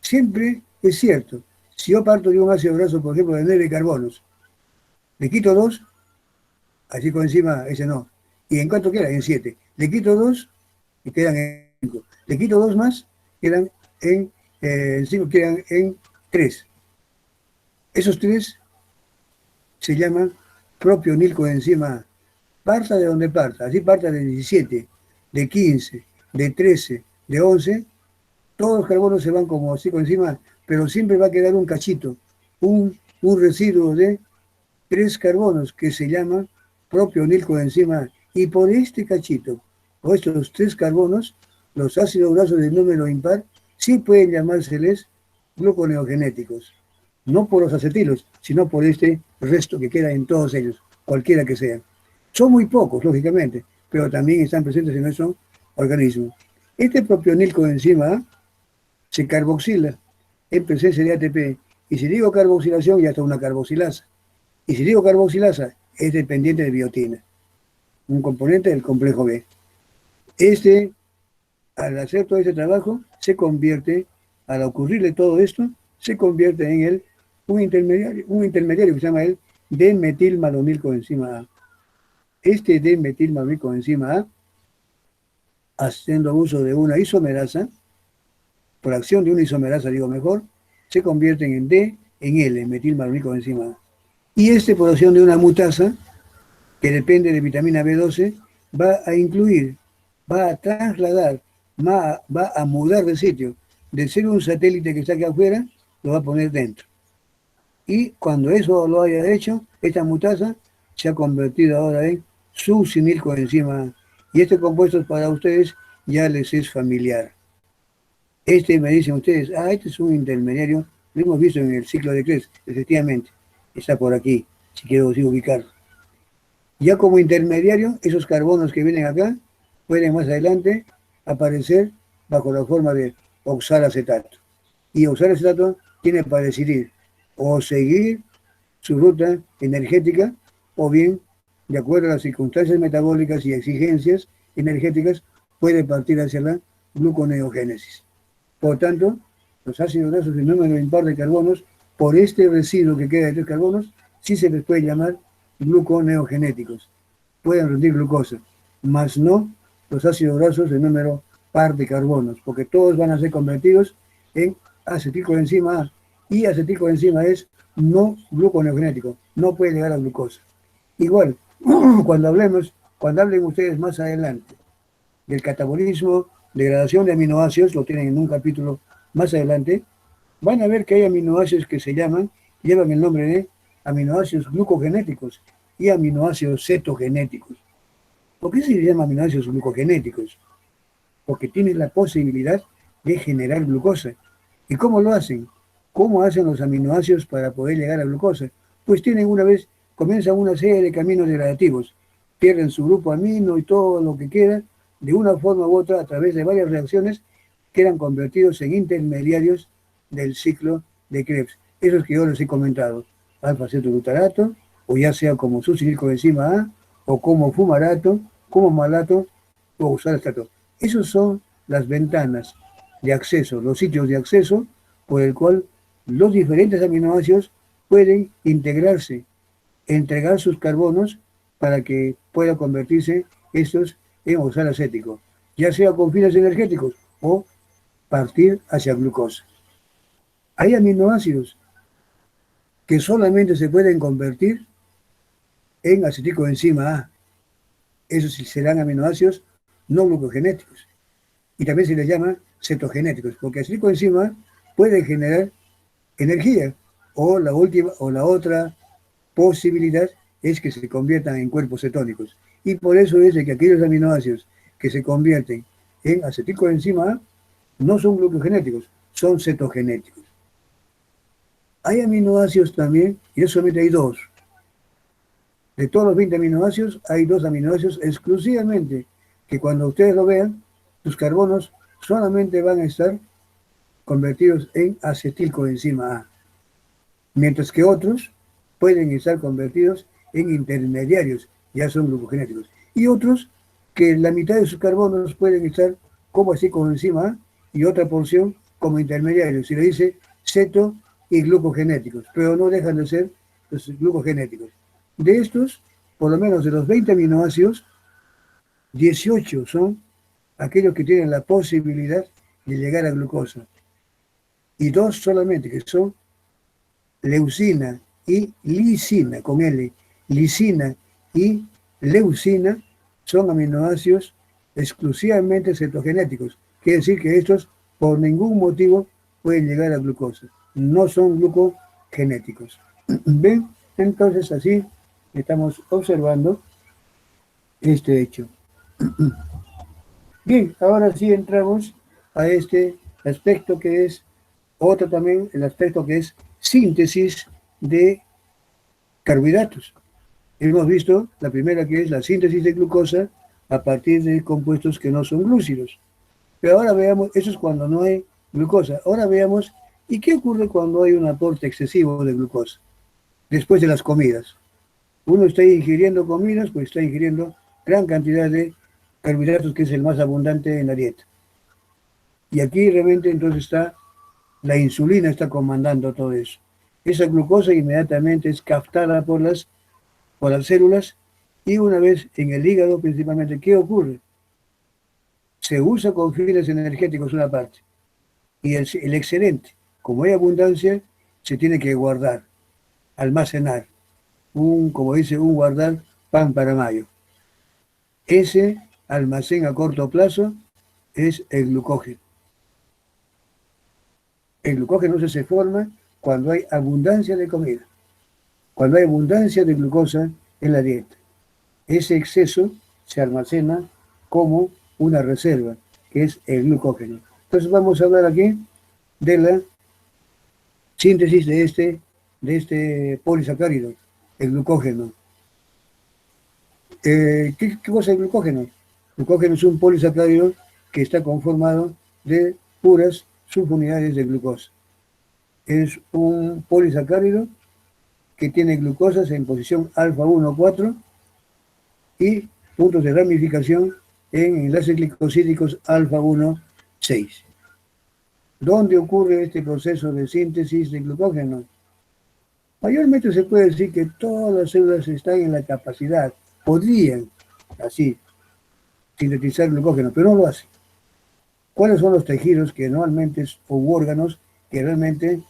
siempre es cierto. Si yo parto de un ácido graso, por ejemplo, de 9 carbonos, le quito 2, así por encima, ese no. ¿Y en cuánto queda? En 7. Le quito 2 y quedan en 5. Le quito 2 más, quedan en 5, quedan en 3. Esos 3 se llaman propionilcoenzima A. Parta de donde parta, así parta de 17, de 15, de 13, de 11, todos los carbonos se van como así por encima, pero siempre va a quedar un cachito, un residuo de 3 carbonos que se llama propionilcoenzima A. Y por este cachito, o estos 3 carbonos, los ácidos grasos de número impar sí pueden llamárseles gluconeogenéticos. No por los acetilos, sino por este resto que queda en todos ellos, cualquiera que sean. Son muy pocos, lógicamente, pero también están presentes en nuestro organismo. Este propionilcoenzima A se carboxila en presencia de ATP. Y si digo carboxilación, ya está una carboxilasa. Y si digo carboxilasa, es dependiente de biotina, un componente del complejo B. Este, al hacer todo este trabajo, se convierte, al ocurrirle todo esto, se convierte en un intermediario que se llama el D-metilmalonilcoenzima A. Este D-metilmalonilcoenzima A, haciendo uso de una isomerasa, por acción de una isomerasa, digo mejor, se convierten en L, metilmalonilcoenzima A. Y este, por acción de una mutasa, que depende de vitamina B12, va a incluir, va a trasladar, va a mudar de sitio. De ser un satélite que está aquí afuera, lo va a poner dentro. Y cuando eso lo haya hecho, esta mutasa se ha convertido ahora en succinilcoenzima A. Y este compuesto para ustedes ya les es familiar. Este, me dicen ustedes, este es un intermediario, lo hemos visto en el ciclo de Krebs, efectivamente, está por aquí, si quiero ubicarlo. Ya como intermediario, esos carbonos que vienen acá pueden más adelante aparecer bajo la forma de oxalacetato. Y oxalacetato tiene para decidir o seguir su ruta energética o bien, de acuerdo a las circunstancias metabólicas y exigencias energéticas, puede partir hacia la gluconeogénesis. Por tanto, los ácidos grasos de número impar de carbonos, por este residuo que queda de 3 carbonos, sí se les puede llamar gluconeogenéticos. Pueden rendir glucosa, mas no los ácidos grasos de número par de carbonos, porque todos van a ser convertidos en acetilcoenzima A, y acetilcoenzima es no gluconeogenético, no puede llegar a glucosa. Igual, cuando hablen ustedes más adelante del catabolismo, degradación de aminoácidos, lo tienen en un capítulo más adelante, van a ver que hay aminoácidos que llevan el nombre de aminoácidos glucogenéticos y aminoácidos cetogenéticos. ¿Por qué se les llama aminoácidos glucogenéticos? Porque tienen la posibilidad de generar glucosa. ¿Y cómo lo hacen? ¿Cómo hacen los aminoácidos para poder llegar a glucosa? Pues comienzan una serie de caminos degradativos, pierden su grupo amino y todo lo que queda, de una forma u otra, a través de varias reacciones, quedan convertidos en intermediarios del ciclo de Krebs. Esos que yo les he comentado, alfa-cetoglutarato, o ya sea como succinilcoenzima A, o como fumarato, como malato, o oxalacetato. Esas son las ventanas de acceso, los sitios de acceso, por el cual los diferentes aminoácidos pueden integrarse, entregar sus carbonos para que pueda convertirse estos en oxalacético, ya sea con fines energéticos o partir hacia glucosa. Hay aminoácidos que solamente se pueden convertir en acetilcoenzima A. Esos serán aminoácidos no glucogenéticos. Y también se les llama cetogenéticos, porque acetilcoenzima A puede generar energía, o la otra posibilidad es que se conviertan en cuerpos cetónicos. Y por eso es de que aquellos aminoácidos que se convierten en acetilcoenzima A no son glucogenéticos, son cetogenéticos. Hay aminoácidos también, y eso solamente hay 2. De todos los 20 aminoácidos, hay 2 aminoácidos exclusivamente, que cuando ustedes lo vean, sus carbonos solamente van a estar convertidos en acetilcoenzima A, mientras que otros pueden estar convertidos en intermediarios, ya son glucogenéticos, y otros que la mitad de sus carbonos pueden estar como acetilcoenzima A y otra porción como intermediarios, se le dice ceto y glucogenéticos, pero no dejan de ser los glucogenéticos. De estos, por lo menos de los 20 aminoácidos, 18 son aquellos que tienen la posibilidad de llegar a glucosa, y 2 solamente, que son leucina y lisina, con L. Lisina y leucina son aminoácidos exclusivamente cetogenéticos. Quiere decir que estos por ningún motivo pueden llegar a glucosa. No son glucogenéticos. ¿Ven? Entonces así estamos observando este hecho. Bien, ahora sí entramos a este aspecto que es otro también, el aspecto que es síntesis de carbohidratos. Hemos visto la primera, que es la síntesis de glucosa a partir de compuestos que no son glúcidos. Pero ahora veamos, eso es cuando no hay glucosa. Ahora veamos, ¿y qué ocurre cuando hay un aporte excesivo de glucosa? Después de las comidas. Uno está ingiriendo comidas, pues está ingiriendo gran cantidad de carbohidratos, que es el más abundante en la dieta. Y aquí realmente entonces está, la insulina está comandando todo eso. Esa glucosa inmediatamente es captada por las células y una vez en el hígado principalmente, ¿qué ocurre? Se usa con fines energéticos una parte y el excedente, como hay abundancia, se tiene que guardar, almacenar, como dice, un guardar pan para mayo. Ese almacén a corto plazo es el glucógeno. El glucógeno se forma cuando hay abundancia de comida, cuando hay abundancia de glucosa en la dieta. Ese exceso se almacena como una reserva, que es el glucógeno. Entonces vamos a hablar aquí de la síntesis de este polisacárido, el glucógeno. ¿Qué cosa es el glucógeno? El glucógeno es un polisacárido que está conformado de puras subunidades de glucosa. Es un polisacárido que tiene glucosas en posición alfa 1, 4 y puntos de ramificación en enlaces glicosídicos alfa 1, 6. ¿Dónde ocurre este proceso de síntesis de glucógeno? Mayormente se puede decir que todas las células están en la capacidad, podrían así sintetizar glucógeno, pero no lo hacen. ¿Cuáles son los tejidos que normalmente, o órganos que realmente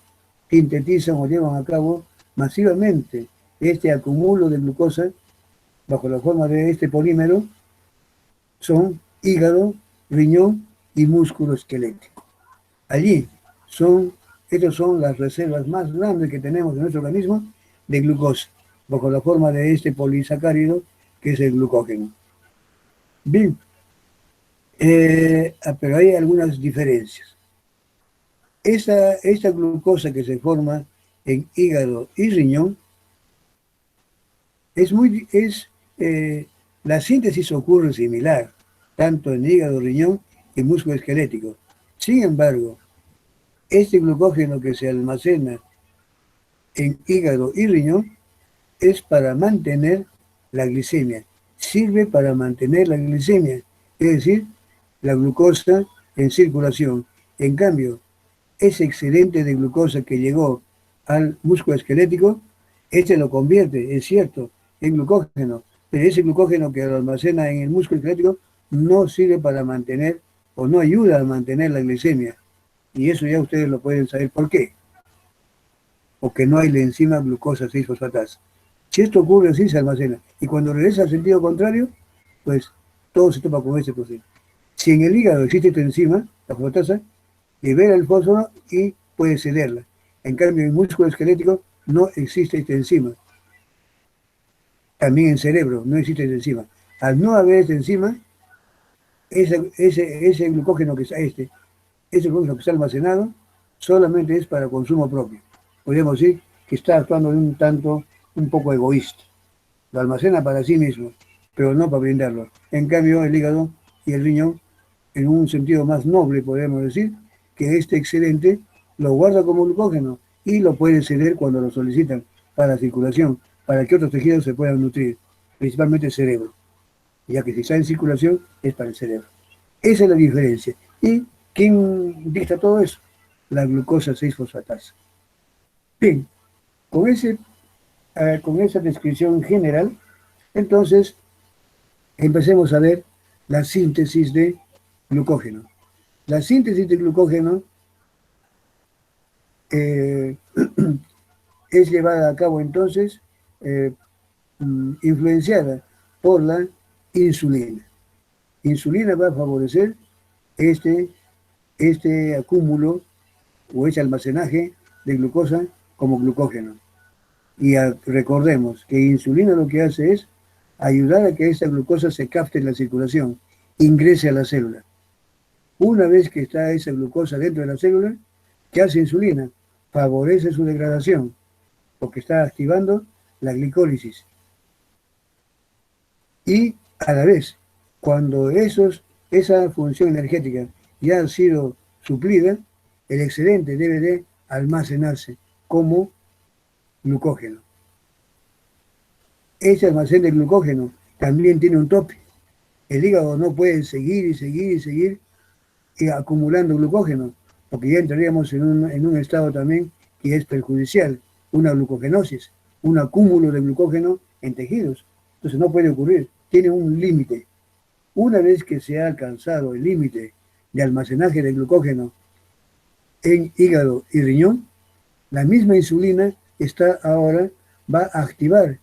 sintetizan o llevan a cabo masivamente este acumulo de glucosa bajo la forma de este polímero? Son hígado, riñón y músculo esquelético. Allí estas son las reservas más grandes que tenemos en nuestro organismo de glucosa, bajo la forma de este polisacárido que es el glucógeno. Bien, pero hay algunas diferencias. Esta glucosa que se forma en hígado y riñón la síntesis ocurre similar, tanto en hígado, riñón y músculo esquelético. Sin embargo, este glucógeno que se almacena en hígado y riñón es para mantener la glicemia, sirve para mantener la glicemia, es decir, la glucosa en circulación. En cambio, ese excedente de glucosa que llegó al músculo esquelético, este lo convierte, es cierto, en glucógeno, pero ese glucógeno que lo almacena en el músculo esquelético no sirve para mantener o no ayuda a mantener la glicemia. Y eso ya ustedes lo pueden saber por qué. Porque no hay la enzima glucosa 6-fosfatasa. Si esto ocurre así, se almacena. Y cuando regresa al sentido contrario, pues todo se topa con ese proceso. Si en el hígado existe esta enzima, la fosfatasa, libera el fósforo y puede cederla. En cambio, en el músculo esquelético no existe esta enzima. También en el cerebro no existe esta enzima. Al no haber esta enzima, ese glucógeno que ese glucógeno que está almacenado solamente es para consumo propio. Podríamos decir que está actuando un poco egoísta. Lo almacena para sí mismo, pero no para brindarlo. En cambio, el hígado y el riñón, en un sentido más noble, podríamos decir, que este excedente lo guarda como glucógeno y lo puede ceder cuando lo solicitan para la circulación, para que otros tejidos se puedan nutrir, principalmente el cerebro, ya que si está en circulación es para el cerebro. Esa es la diferencia. ¿Y quién dicta todo eso? La glucosa 6-fosfatasa. Bien, con esa descripción general, entonces empecemos a ver la síntesis de glucógeno. La síntesis de glucógeno es llevada a cabo entonces influenciada por la insulina. Insulina va a favorecer este acúmulo o ese almacenaje de glucosa como glucógeno. Y recordemos que insulina lo que hace es ayudar a que esta glucosa se capte en la circulación, ingrese a la célula. Una vez que está esa glucosa dentro de la célula, ¿qué hace insulina? Favorece su degradación, porque está activando la glicólisis. Y a la vez, cuando esa función energética ya ha sido suplida, el excedente debe de almacenarse como glucógeno. Ese almacén de glucógeno también tiene un tope. El hígado no puede seguir y seguir y seguir acumulando glucógeno, porque ya entraríamos en un estado también que es perjudicial, una glucogenosis, un acúmulo de glucógeno en tejidos. Entonces no puede ocurrir, tiene un límite. Una vez que se ha alcanzado el límite de almacenaje de glucógeno en hígado y riñón, la misma insulina va a activar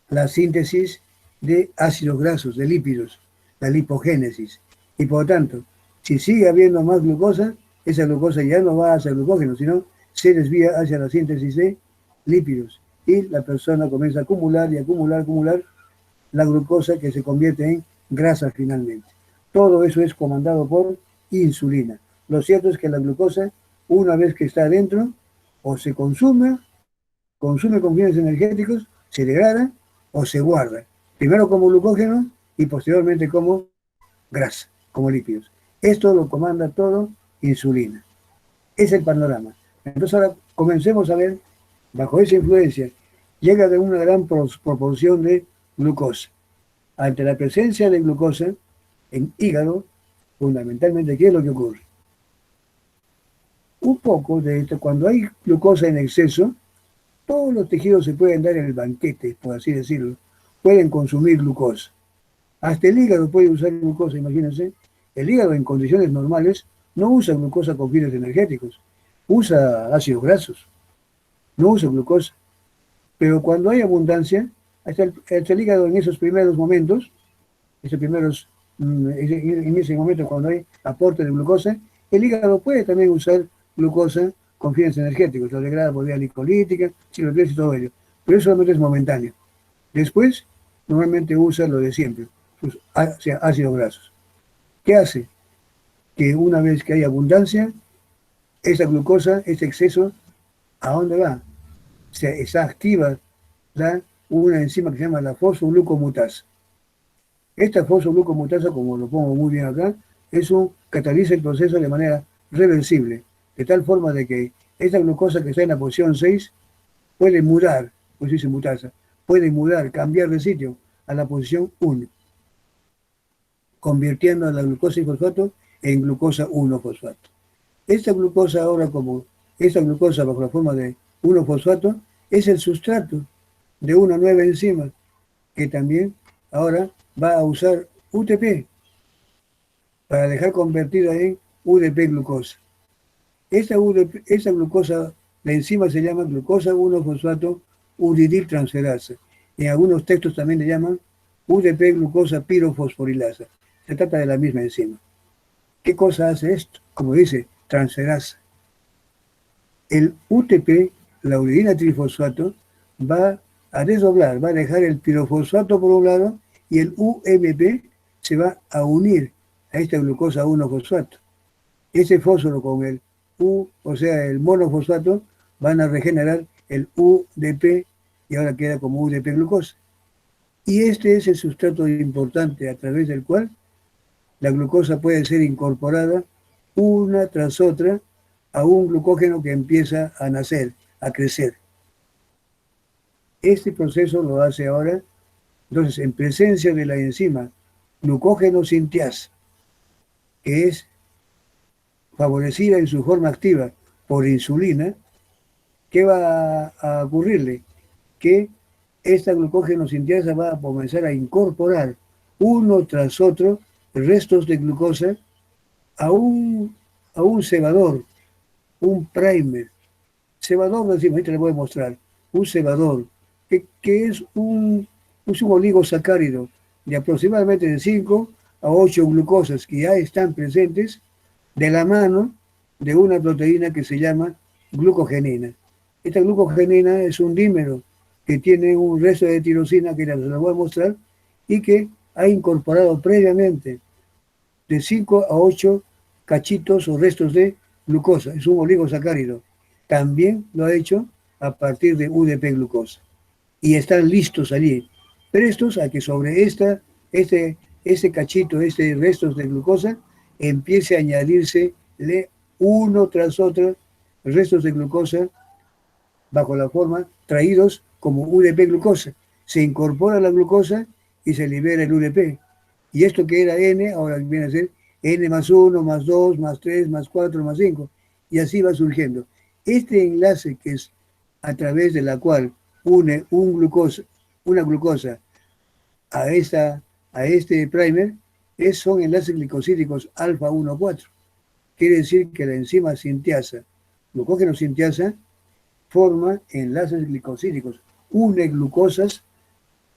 la síntesis de ácidos grasos, de lípidos, la lipogénesis. Y por lo tanto, si sigue habiendo más glucosa, esa glucosa ya no va hacia el glucógeno, sino se desvía hacia la síntesis de lípidos. Y la persona comienza a acumular y acumular la glucosa que se convierte en grasa finalmente. Todo eso es comandado por insulina. Lo cierto es que la glucosa, una vez que está adentro, o se consume con fines energéticos, se degrada o se guarda. Primero como glucógeno y posteriormente como grasa, como lípidos. Esto lo comanda todo insulina. Es el panorama. Entonces ahora comencemos a ver, bajo esa influencia, llega de una gran proporción de glucosa. Ante la presencia de glucosa en hígado, fundamentalmente, ¿qué es lo que ocurre? Un poco de esto, cuando hay glucosa en exceso, todos los tejidos se pueden dar en el banquete, por así decirlo. Pueden consumir glucosa. Hasta el hígado puede usar glucosa, imagínense. El hígado en condiciones normales no usa glucosa con fines energéticos. Usa ácidos grasos. No usa glucosa. Pero cuando hay abundancia, hasta el hígado en esos primeros momentos, en ese momento cuando hay aporte de glucosa, el hígado puede también usar glucosa con fines energéticos, lo degrada por vía licolítica, y todo ello. Pero eso solamente es momentáneo. Después, normalmente usa lo de siempre, o sea, ácidos grasos. ¿Qué hace? Que una vez que hay abundancia, esa glucosa, ese exceso, ¿a dónde va? Está activa una enzima que se llama la fosfoglucomutasa. Esta fosfoglucomutasa, como lo pongo muy bien acá, cataliza el proceso de manera reversible, de tal forma de que esta glucosa que está en la posición 6 puede mudar, pues dice mutasa, puede mudar, cambiar de sitio a la posición 1, convirtiendo a la glucosa y fosfato en glucosa 1-fosfato. Esta glucosa ahora, esta glucosa bajo la forma de 1-fosfato, es el sustrato de una nueva enzima que también ahora va a usar UTP para dejar convertida en UDP-glucosa. Esta glucosa, la enzima se llama glucosa 1-fosfato uridiltransferasa. En algunos textos también le llaman UDP-glucosa pirofosforilasa. Se trata de la misma enzima. ¿Qué cosa hace esto? Como dice, transferasa. El UTP, la uridina trifosfato, va a desdoblar, va a dejar el pirofosfato por un lado y el UMP se va a unir a esta glucosa 1-fosfato. Ese fósforo con el o sea, el monofosfato, van a regenerar el UDP y ahora queda como UDP-glucosa. Y este es el sustrato importante a través del cual la glucosa puede ser incorporada una tras otra a un glucógeno que empieza a nacer, a crecer. Este proceso lo hace ahora, entonces, en presencia de la enzima glucógeno sintiasa, que es favorecida en su forma activa por insulina, ¿qué va a ocurrirle? Que esta glucógeno sintiasa va a comenzar a incorporar uno tras otro restos de glucosa a un cebador, un primer. Cebador, decimos, ahorita le voy a mostrar, un cebador, que es un oligosacárido de aproximadamente de 5 a 8 glucosas que ya están presentes de la mano de una proteína que se llama glucogenina. Esta glucogenina es un dímero que tiene un resto de tirosina que ya se lo voy a mostrar y que ha incorporado previamente de 5 a 8 cachitos o restos de glucosa. Es un oligosacárido. También lo ha hecho a partir de UDP-glucosa. Y están listos allí, prestos a que sobre este cachito, restos de glucosa, empiece a añadirse uno tras otro restos de glucosa bajo la forma traídos como UDP-glucosa. Se incorpora la glucosa y se libera el UDP. Y esto que era N, ahora viene a ser N más 1, más 2, más 3, más 4, más 5. Y así va surgiendo. Este enlace que es a través de la cual une una glucosa a este primer, son enlaces glicosídicos alfa 1,4. Quiere decir que la enzima sintiasa, glucógeno sintiasa, forma enlaces glicosídicos, une glucosas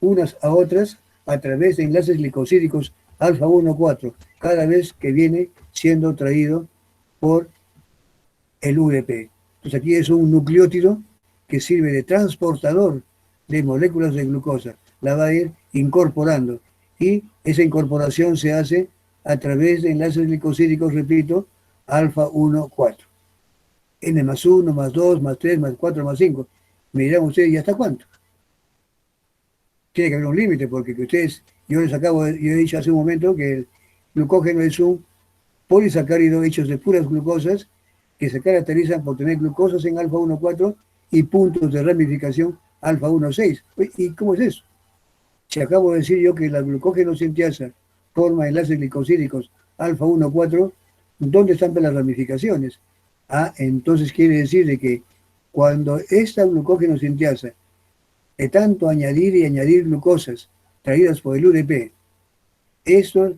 unas a otras a través de enlaces glicosídicos alfa 1,4, cada vez que viene siendo traído por el UDP. Entonces aquí es un nucleótido que sirve de transportador de moléculas de glucosa, la va a ir incorporando y esa incorporación se hace a través de enlaces glicosídicos, repito, alfa 1,4. N más 1, más 2, más 3, más 4, más 5. Me dirán ustedes, ¿y hasta cuánto? Tiene que haber un límite, porque que ustedes, yo he dicho hace un momento que el glucógeno es un polisacárido hecho de puras glucosas que se caracterizan por tener glucosas en alfa 1,4 y puntos de ramificación alfa 1,6. ¿Y cómo es eso? Si acabo de decir yo que la glucógeno sintiasa forma enlaces glicosídicos alfa 1,4, ¿dónde están las ramificaciones? Entonces quiere decir de que cuando esta glucógeno sintiasa, de tanto añadir y añadir glucosas traídas por el UDP, estos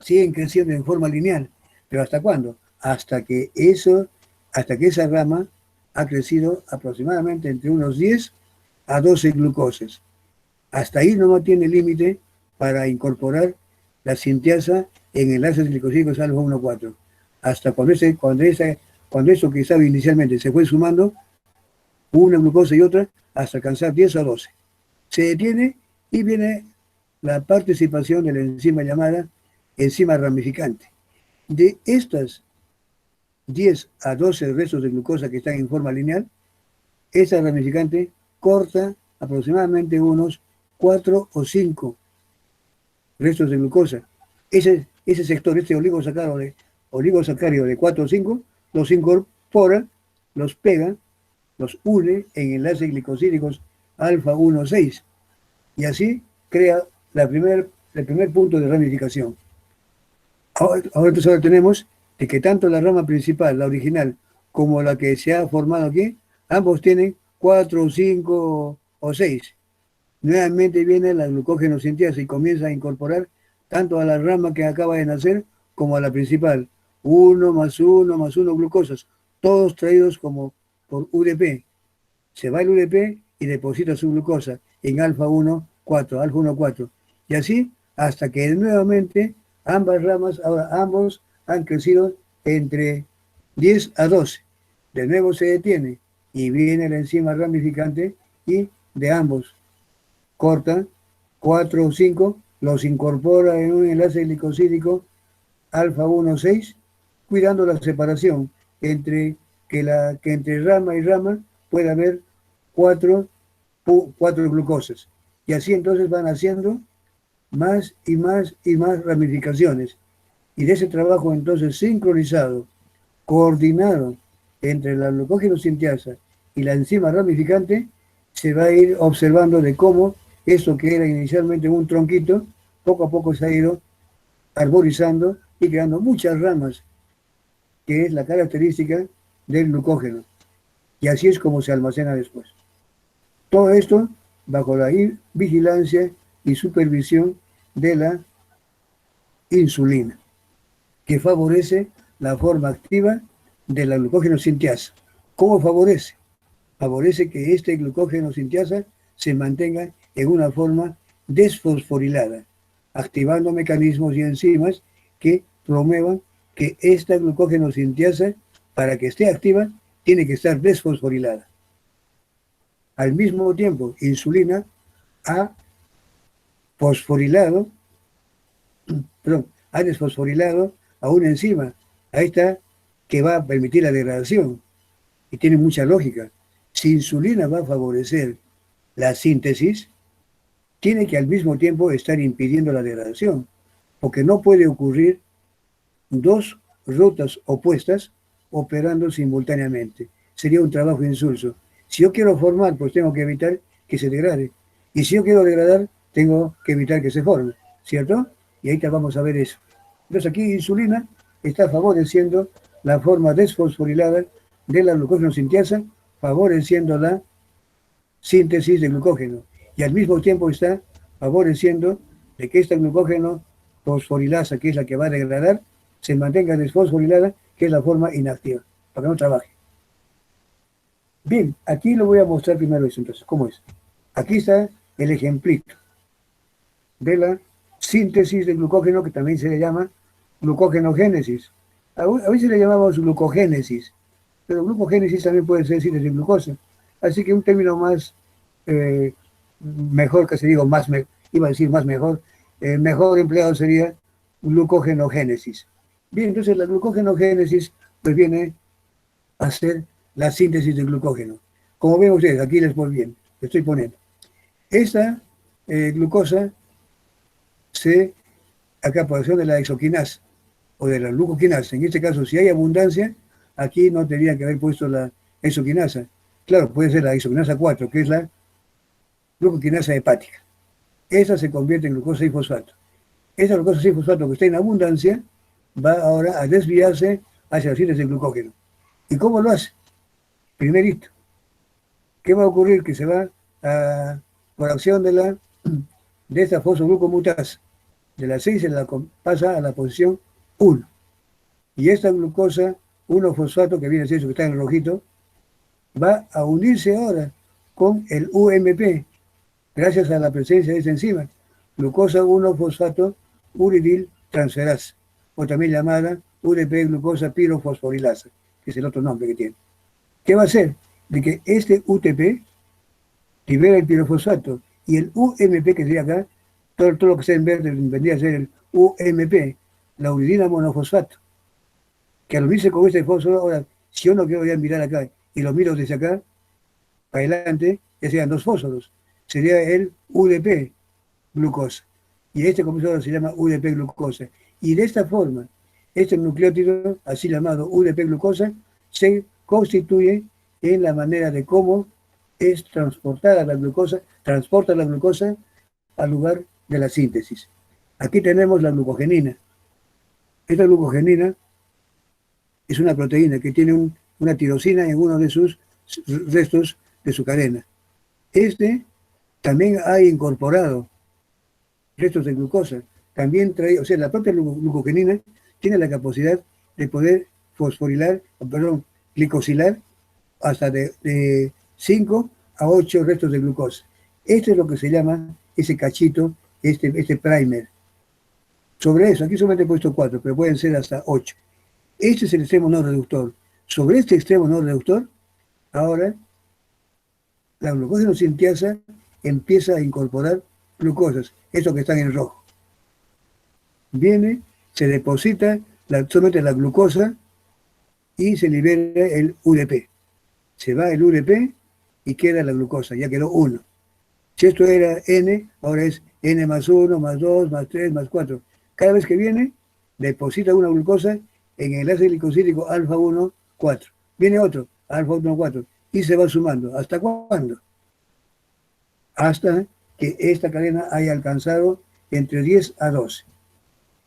siguen creciendo en forma lineal. ¿Pero hasta cuándo? Hasta que esa rama ha crecido aproximadamente entre unos 10 a 12 glucosas. Hasta ahí no tiene límite para incorporar la sintiasa en enlaces glicosídicos alfa 1,4. Hasta cuando eso que estaba inicialmente se fue sumando, una glucosa y otra, hasta alcanzar 10 a 12. Se detiene y viene la participación de la enzima llamada enzima ramificante. De estas 10 a 12 restos de glucosa que están en forma lineal, esa ramificante corta aproximadamente unos 4 o 5 restos de glucosa. Ese sector, este oligosacárido de 4 o 5, los incorpora, los pega, los une en enlaces glicosídicos alfa 1,6 y así crea el primer punto de ramificación. Ahora tenemos de que tanto la rama principal, la original, como la que se ha formado aquí, ambos tienen 4, 5 o 6. Nuevamente viene la glucógeno sintiasa y comienza a incorporar tanto a la rama que acaba de nacer como a la principal. 1 más 1 más 1 glucosas, todos traídos como por UDP. Se va el UDP y deposita su glucosa en alfa 1,4. Y así hasta que nuevamente ambos han crecido entre 10 a 12. De nuevo se detiene y viene la enzima ramificante y de ambos corta 4 o 5, los incorpora en un enlace glicosídico alfa 1,6, cuidando la separación entre que entre rama y rama pueda haber 4 glucosas. Y así entonces van haciendo más y más y más ramificaciones. Y de ese trabajo entonces sincronizado, coordinado entre la glucógeno sintiasa y la enzima ramificante, se va a ir observando de cómo eso que era inicialmente un tronquito, poco a poco se ha ido arborizando y creando muchas ramas, que es la característica del glucógeno. Y así es como se almacena después. Todo esto bajo la vigilancia y supervisión de la insulina, que favorece la forma activa de la glucógeno sintiasa. ¿Cómo favorece? Favorece que este glucógeno sintiasa se mantenga en una forma desfosforilada, activando mecanismos y enzimas que promuevan que esta glucógeno sintiasa, para que esté activa, tiene que estar desfosforilada. Al mismo tiempo, insulina ha desfosforilado a una enzima, a esta que va a permitir la degradación. Y tiene mucha lógica. Si insulina va a favorecer la síntesis, tiene que al mismo tiempo estar impidiendo la degradación, porque no puede ocurrir dos rutas opuestas operando simultáneamente. Sería un trabajo insulso. Si yo quiero formar, pues tengo que evitar que se degrade. Y si yo quiero degradar, tengo que evitar que se forme, ¿cierto? Y ahorita vamos a ver eso. Entonces aquí insulina está favoreciendo la forma desfosforilada de la glucógeno sintiasa, favoreciendo la síntesis de glucógeno. Y al mismo tiempo está favoreciendo de que esta glucógeno fosforilasa, que es la que va a degradar, se mantenga desfosforilada, que es la forma inactiva, para que no trabaje. Bien, aquí lo voy a mostrar primero eso, entonces, ¿cómo es? Aquí está el ejemplito de la síntesis de glucógeno, que también se le llama glucógenogénesis. A veces le llamamos glucogénesis, pero glucogénesis también puede ser síntesis de glucosa. Así que un término más mejor, que se diga más, iba a decir más mejor, mejor empleado sería glucogenogénesis. Bien, entonces la glucogenogénesis pues viene a ser la síntesis de glucógeno. Como ven ustedes, aquí les voy bien, le estoy poniendo. Esta glucosa acá por acción de la exoquinasa o de la glucoquinasa. En este caso, si hay abundancia, aquí no tendría que haber puesto la exoquinasa. Claro, puede ser la exoquinasa 4, que es la glucoquinasa hepática. Esa se convierte en glucosa 6-fosfato. Esa glucosa 6-fosfato que está en abundancia va ahora a desviarse hacia la síntesis de glucógeno. ¿Y cómo lo hace? Primerito, ¿qué va a ocurrir? Que se va por acción de esta fosfoglucomutasa, de la 6 pasa a la posición 1. Y esta glucosa 1-fosfato, que viene a ser eso que está en el rojito, va a unirse ahora con el UMP, gracias a la presencia de esta enzima, glucosa 1-fosfato uridil transferasa, o también llamada UDP glucosa pirofosforilasa, que es el otro nombre que tiene. ¿Qué va a hacer? De que este UTP libera el pirofosfato y el UMP, que sería acá, todo lo que está en verde vendría a ser el UMP, la uridina monofosfato, que al unirse con este fósforo, ahora, si yo no quiero ya mirar acá y lo miro desde acá para adelante, ya serían dos fósforos, sería el UDP glucosa. Y este compuesto se llama UDP glucosa. Y de esta forma, este nucleótido, así llamado UDP glucosa, se constituye en la manera de cómo es transportada la glucosa, transporta la glucosa al lugar de la síntesis. Aquí tenemos la glucogenina. Esta glucogenina es una proteína que tiene una tirosina en uno de sus restos de su cadena. Este también ha incorporado restos de glucosa. También trae, o sea, la propia glucogenina tiene la capacidad de poder glicosilar hasta de 5 a 8 restos de glucosa. Esto es lo que se llama ese cachito, este primer. Sobre eso, aquí solamente he puesto 4, pero pueden ser hasta 8. Este es el extremo no reductor. Sobre este extremo no reductor, ahora la glucógeno sintiasa empieza a incorporar glucosas, estos que están en rojo. Viene, se deposita solamente la glucosa y se libera el UDP. Se va el UDP y queda la glucosa, ya quedó 1. Si esto era N, ahora es N más 1, más 2, más 3, más 4. Cada vez que viene, deposita una glucosa en el enlace glicosídico alfa 1, 4. Viene otro, alfa 1, 4, y se va sumando. ¿Hasta cuándo? Hasta que esta cadena haya alcanzado entre 10 a 12.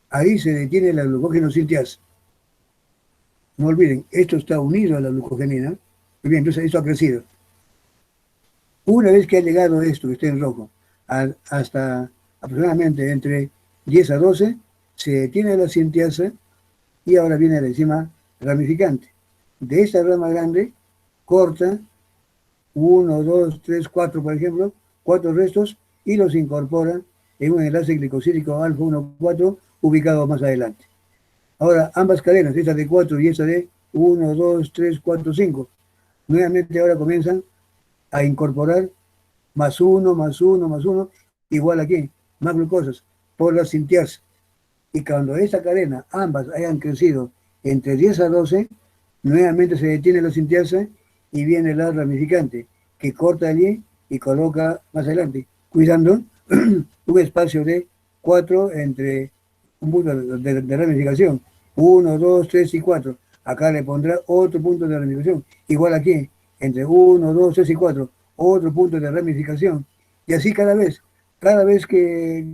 Ahí se detiene la glucógeno sintiasa. No olviden, esto está unido a la glucogenina. Muy bien, entonces esto ha crecido. Una vez que ha llegado esto, que está en rojo, hasta aproximadamente entre 10 a 12, se detiene la sintiasa y ahora viene la enzima ramificante. De esta rama grande, corta 1, 2, 3, 4, por ejemplo, 4 restos y los incorpora en un enlace glicosídico alfa 1, 4, ubicado más adelante. Ahora, ambas cadenas, esta de 4 y esta de 1, 2, 3, 4, 5, nuevamente ahora comienzan a incorporar más 1, más 1, más 1, igual aquí, más glucosas, por la sintiasa. Y cuando esta cadena, ambas hayan crecido entre 10 a 12, nuevamente se detiene la sintiasa y viene la ramificante, que corta allí y coloca más adelante, cuidando un espacio de 4 entre un punto de ramificación. 1, 2, 3 y 4. Acá le pondrá otro punto de ramificación. Igual aquí, entre 1, 2, 3 y 4, otro punto de ramificación. Y así cada vez que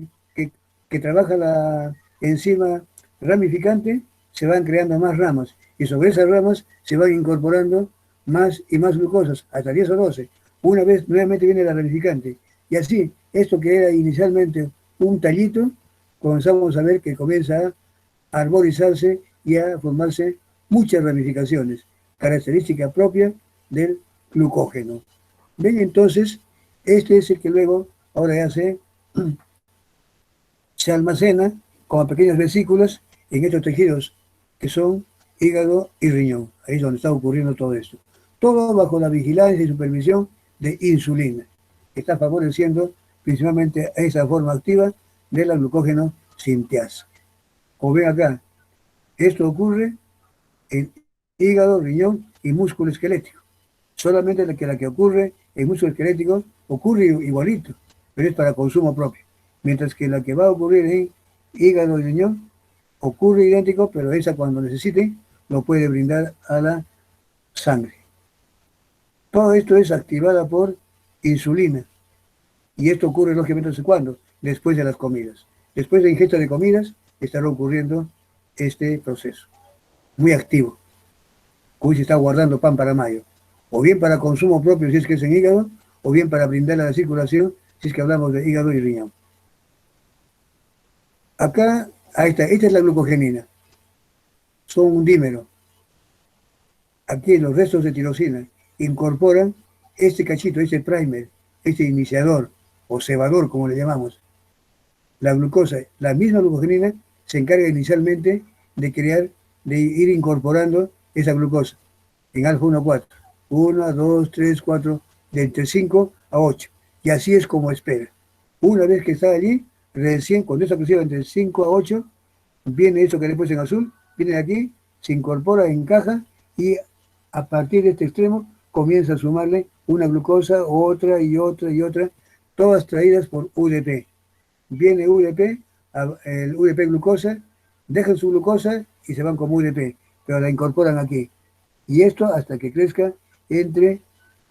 que trabaja la enzima ramificante, se van creando más ramas, y sobre esas ramas se van incorporando más y más glucosas, hasta 10 o 12. Una vez nuevamente viene la ramificante, y así, esto que era inicialmente un tallito, comenzamos a ver que comienza a arborizarse y a formarse muchas ramificaciones, característica propia del glucógeno. Ven, entonces, este es el que luego, ahora ya se almacena como pequeñas vesículas en estos tejidos que son hígado y riñón. Ahí es donde está ocurriendo todo esto. Todo bajo la vigilancia y supervisión de insulina, que está favoreciendo principalmente esa forma activa de la glucógeno sinteasa. Como ven acá, esto ocurre en hígado, riñón y músculo esquelético. Solamente la que ocurre en músculo esquelético ocurre igualito, pero es para consumo propio. Mientras que la que va a ocurrir en hígado y riñón ocurre idéntico, pero esa cuando necesite lo puede brindar a la sangre. Todo esto es activada por insulina. Y esto ocurre lógicamente ¿cuándo? Después de las comidas. Después de ingesta de comidas estará ocurriendo este proceso. Muy activo. Como se está guardando pan para mayo. O bien para consumo propio si es que es en hígado, o bien para brindar a la circulación si es que hablamos de hígado y riñón. Acá, ahí está, esta es la glucogenina. Son un dímero. Aquí los restos de tirosina incorporan este cachito, este primer, este iniciador o cebador, como le llamamos. La glucosa, la misma glucogenina, se encarga inicialmente de crear, de ir incorporando esa glucosa en alfa 1,4. 1, 2, 3, 4, de entre 5 a 8. Y así es como espera. Una vez que está allí, recién, cuando esa crecido entre 5 a 8, viene eso que le puse en azul, viene aquí, se incorpora, encaja y a partir de este extremo comienza a sumarle una glucosa, otra y otra y otra, todas traídas por UDP. Viene UDP, el UDP glucosa, dejan su glucosa y se van como UDP, pero la incorporan aquí. Y esto hasta que crezca entre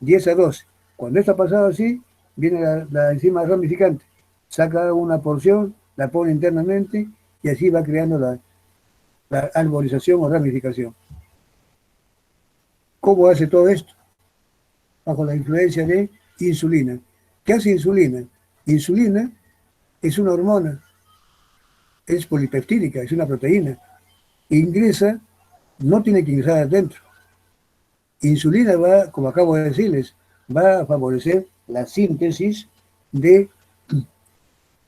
10 a 12. Cuando esto ha pasado así, viene la enzima ramificante, saca una porción, la pone internamente y así va creando la arborización o ramificación. ¿Cómo hace todo esto? Bajo la influencia de insulina. ¿Qué hace insulina? Insulina es una hormona, es polipeptídica, es una proteína. Ingresa, no tiene que ingresar adentro. Insulina va, como acabo de decirles, va a favorecer la síntesis de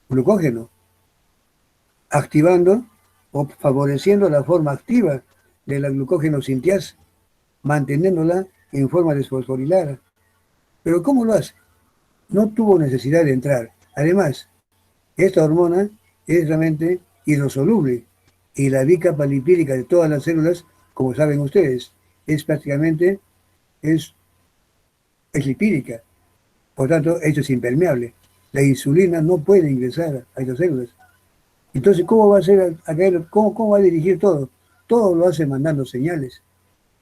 glucógeno, activando o favoreciendo la forma activa de la glucógeno sinteasa, manteniéndola en forma desfosforilada. ¿Pero cómo lo hace? No tuvo necesidad de entrar. Además, esta hormona es realmente hidrosoluble y la bicapa lipídica de todas las células, como saben ustedes, es prácticamente es lipídica. Por tanto, esto es impermeable. La insulina no puede ingresar a estas células. Entonces, ¿cómo va a hacer cómo va a dirigir todo? Todo lo hace mandando señales.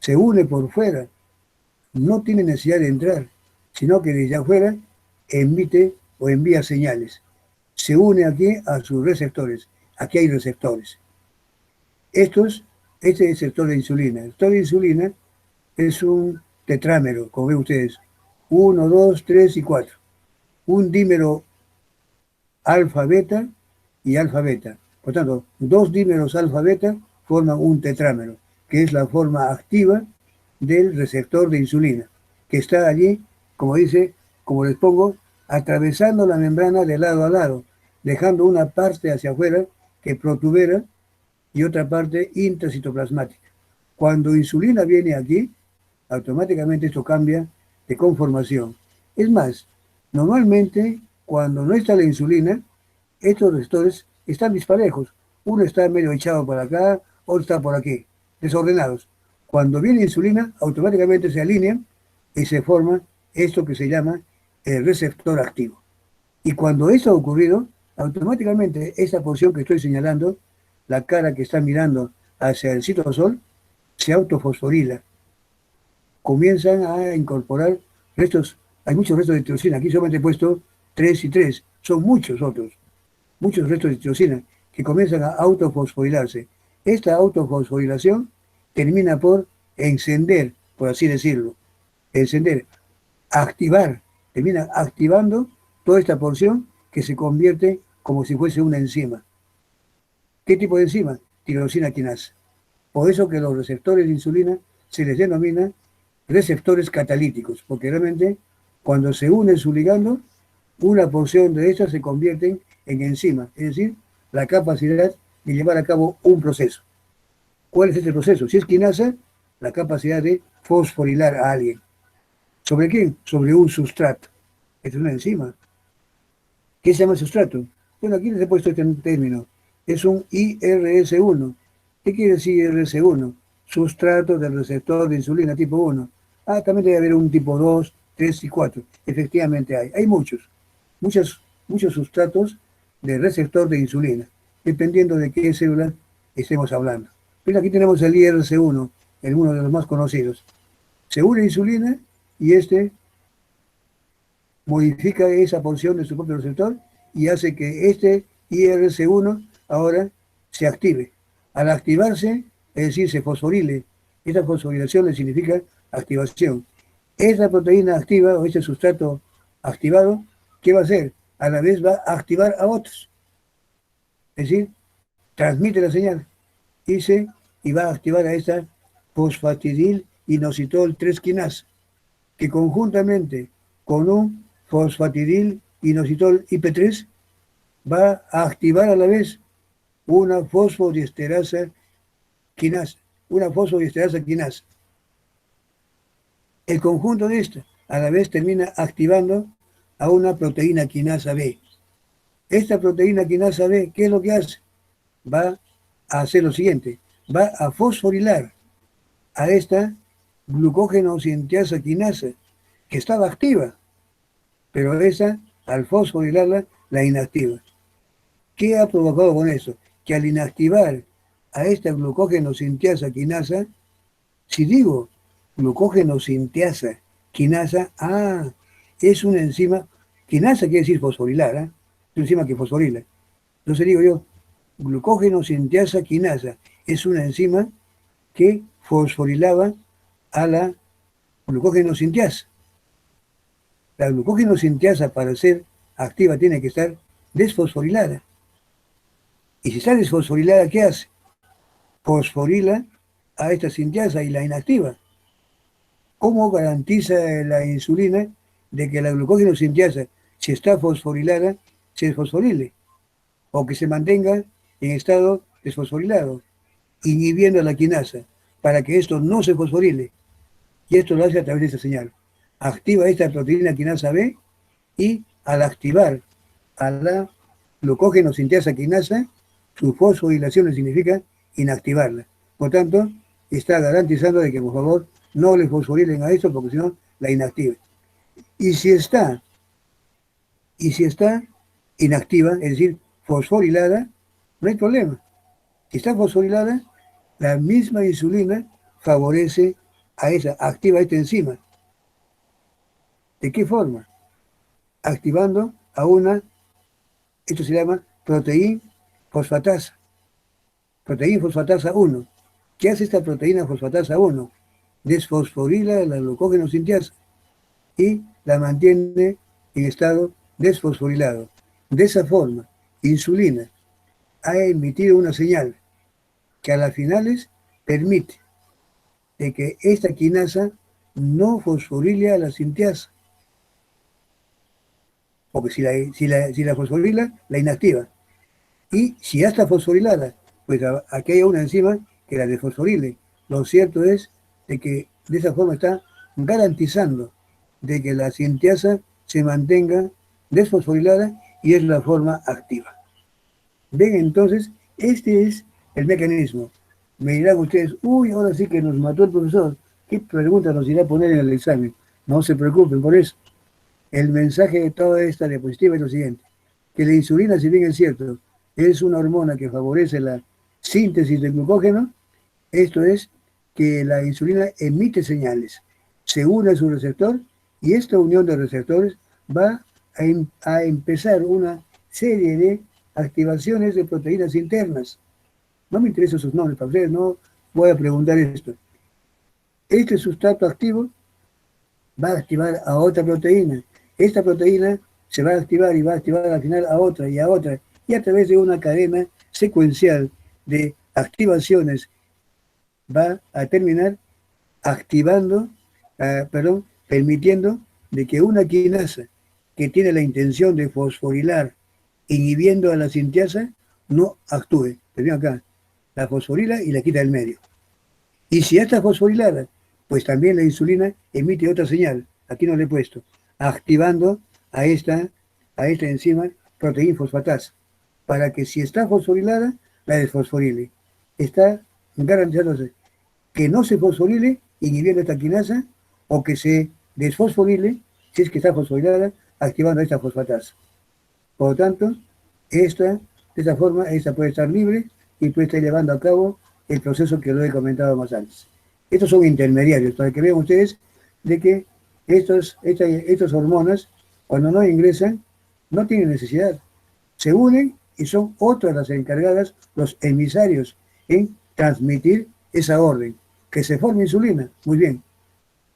Se une por fuera. No tiene necesidad de entrar, sino que desde afuera emite o envía señales. Se une aquí a sus receptores. Aquí hay receptores. Este es el receptor de insulina. El receptor de insulina es un tetrámero, como ven ustedes. 1, 2, 3 y 4. Un dímero alfa-beta y alfa-beta. Por tanto, dos dímeros alfa-beta forman un tetrámero, que es la forma activa del receptor de insulina, que está allí, como dice, como les pongo, atravesando la membrana de lado a lado, dejando una parte hacia afuera que protubera y otra parte intracitoplasmática. Cuando insulina viene aquí, automáticamente esto cambia de conformación. Es más, normalmente cuando no está la insulina, estos receptores están disparejos. Uno está medio echado por acá, otro está por aquí, desordenados. Cuando viene insulina, automáticamente se alinean y se forma esto que se llama el receptor activo. Y cuando eso ha ocurrido, automáticamente esa porción que estoy señalando, la cara que está mirando hacia el citosol, se autofosforila. Comienzan a incorporar restos, hay muchos restos de tirosina, aquí solamente he puesto 3 y 3, son muchos otros. muchos restos de tirosina que comienzan a autofosforilarse. Esta autofosforilación termina por encender, por así decirlo, encender, activar, termina activando toda esta porción que se convierte como si fuese una enzima. ¿Qué tipo de enzima? Tirosina quinasa. Por eso que los receptores de insulina se les denomina receptores catalíticos, porque realmente cuando se une su ligando, una porción de estas se convierte en enzima, es decir, la capacidad de llevar a cabo un proceso. ¿Cuál es este proceso? Si es quinasa, la capacidad de fosforilar a alguien. ¿Sobre quién? Sobre un sustrato. Esta es una enzima. ¿Qué se llama sustrato? Bueno, aquí les he puesto este término. Es un IRS1. ¿Qué quiere decir IRS1? Sustrato del receptor de insulina tipo 1. Ah, también debe haber un tipo 2, 3 y 4. Efectivamente hay. Hay muchos sustratos de receptor de insulina, dependiendo de qué célula estemos hablando. Pero aquí tenemos el IRS1, uno de los más conocidos. Se une insulina y este modifica esa porción de su propio receptor y hace que este IRC1 ahora se active. Al activarse, es decir, se fosforile. Esta fosforilación le significa activación. Esta proteína activa o este sustrato activado, ¿qué va a hacer? A la vez va a activar a otros. Es decir, transmite la señal y va a activar a esta fosfatidil inositol 3 quinasa, que conjuntamente con un fosfatidil inositol IP3 va a activar a la vez una fosfodiesterasa quinasa, El conjunto de esta a la vez termina activando a una proteína quinasa B. Esta proteína quinasa B, ¿qué es lo que hace? Va a hacer lo siguiente, va a fosforilar a esta glucógeno sintiasa quinasa, que estaba activa, pero esa, al fosforilarla, la inactiva. ¿Qué ha provocado con eso? Que al inactivar a esta glucógeno sintiasa quinasa, si digo glucógeno sintiasa quinasa, es una enzima, quinasa quiere decir fosforilar, es una enzima que fosforila. Entonces digo yo, glucógeno sintiasa quinasa es una enzima que fosforilaba a la glucógeno sintiasa. La glucógeno sintiasa para ser activa tiene que estar desfosforilada. Y si está desfosforilada, ¿qué hace? Fosforila a esta sintiasa y la inactiva. ¿Cómo garantiza la insulina de que la glucógeno sintiasa, si está fosforilada, se desfosforile? O que se mantenga en estado desfosforilado, inhibiendo a la quinasa, para que esto no se fosforile. Y esto lo hace a través de esta señal. Activa esta proteína quinasa B y al activar a la glucógeno sintiasa quinasa, su fosforilación significa inactivarla. Por tanto, está garantizando de que, por favor, no le fosforilen a esto porque si no, la inactive. Y si está inactiva, es decir, fosforilada, no hay problema. Si está fosforilada, la misma insulina favorece a esa, activa esta enzima. ¿De qué forma? Activando a esto se llama proteína fosfatasa 1. ¿Qué hace esta proteína fosfatasa 1? Desfosforila la glucógeno sintiasa y la mantiene en estado desfosforilado. De esa forma, insulina ha emitido una señal que a las finales permite de que esta quinasa no fosforile a la sintiasa. Porque si la fosforila, la inactiva. Y si ya está fosforilada, pues aquí hay una enzima que la desfosforile. Lo cierto es de que de esa forma está garantizando de que la sintiasa se mantenga desfosforilada y es la forma activa. Ven entonces, este es el mecanismo. Me dirán ustedes, uy, ahora sí que nos mató el profesor. ¿Qué pregunta nos irá a poner en el examen? No se preocupen por eso. El mensaje de toda esta diapositiva es lo siguiente, que la insulina, si bien es cierto, es una hormona que favorece la síntesis de glucógeno, esto es que la insulina emite señales, se une a su receptor y esta unión de receptores va a empezar una serie de activaciones de proteínas internas. No me interesan sus nombres para ustedes, no voy a preguntar esto. Este sustrato activo va a activar a otra proteína. Esta proteína se va a activar y va a activar al final a otra, y a través de una cadena secuencial de activaciones va a terminar activando, permitiendo de que una quinasa que tiene la intención de fosforilar, inhibiendo a la sintiasa, no actúe. Pero acá, la fosforila y la quita del medio. Y si ya está fosforilada, pues también la insulina emite otra señal, aquí no le he puesto, activando a esta enzima proteína fosfatasa, para que si está fosforilada, la desfosforile. Está garantizándose que no se fosforile inhibiendo esta quinasa, o que se desfosforile, si es que está fosforilada, activando esta fosfatasa. Por lo tanto, de esta forma, esta puede estar libre y puede estar llevando a cabo el proceso que lo he comentado más antes. Estos son intermediarios, para que vean ustedes de que estas hormonas, cuando no ingresan, no tienen necesidad. Se unen y son otras las encargadas, los emisarios, en transmitir esa orden. Que se forme insulina, muy bien.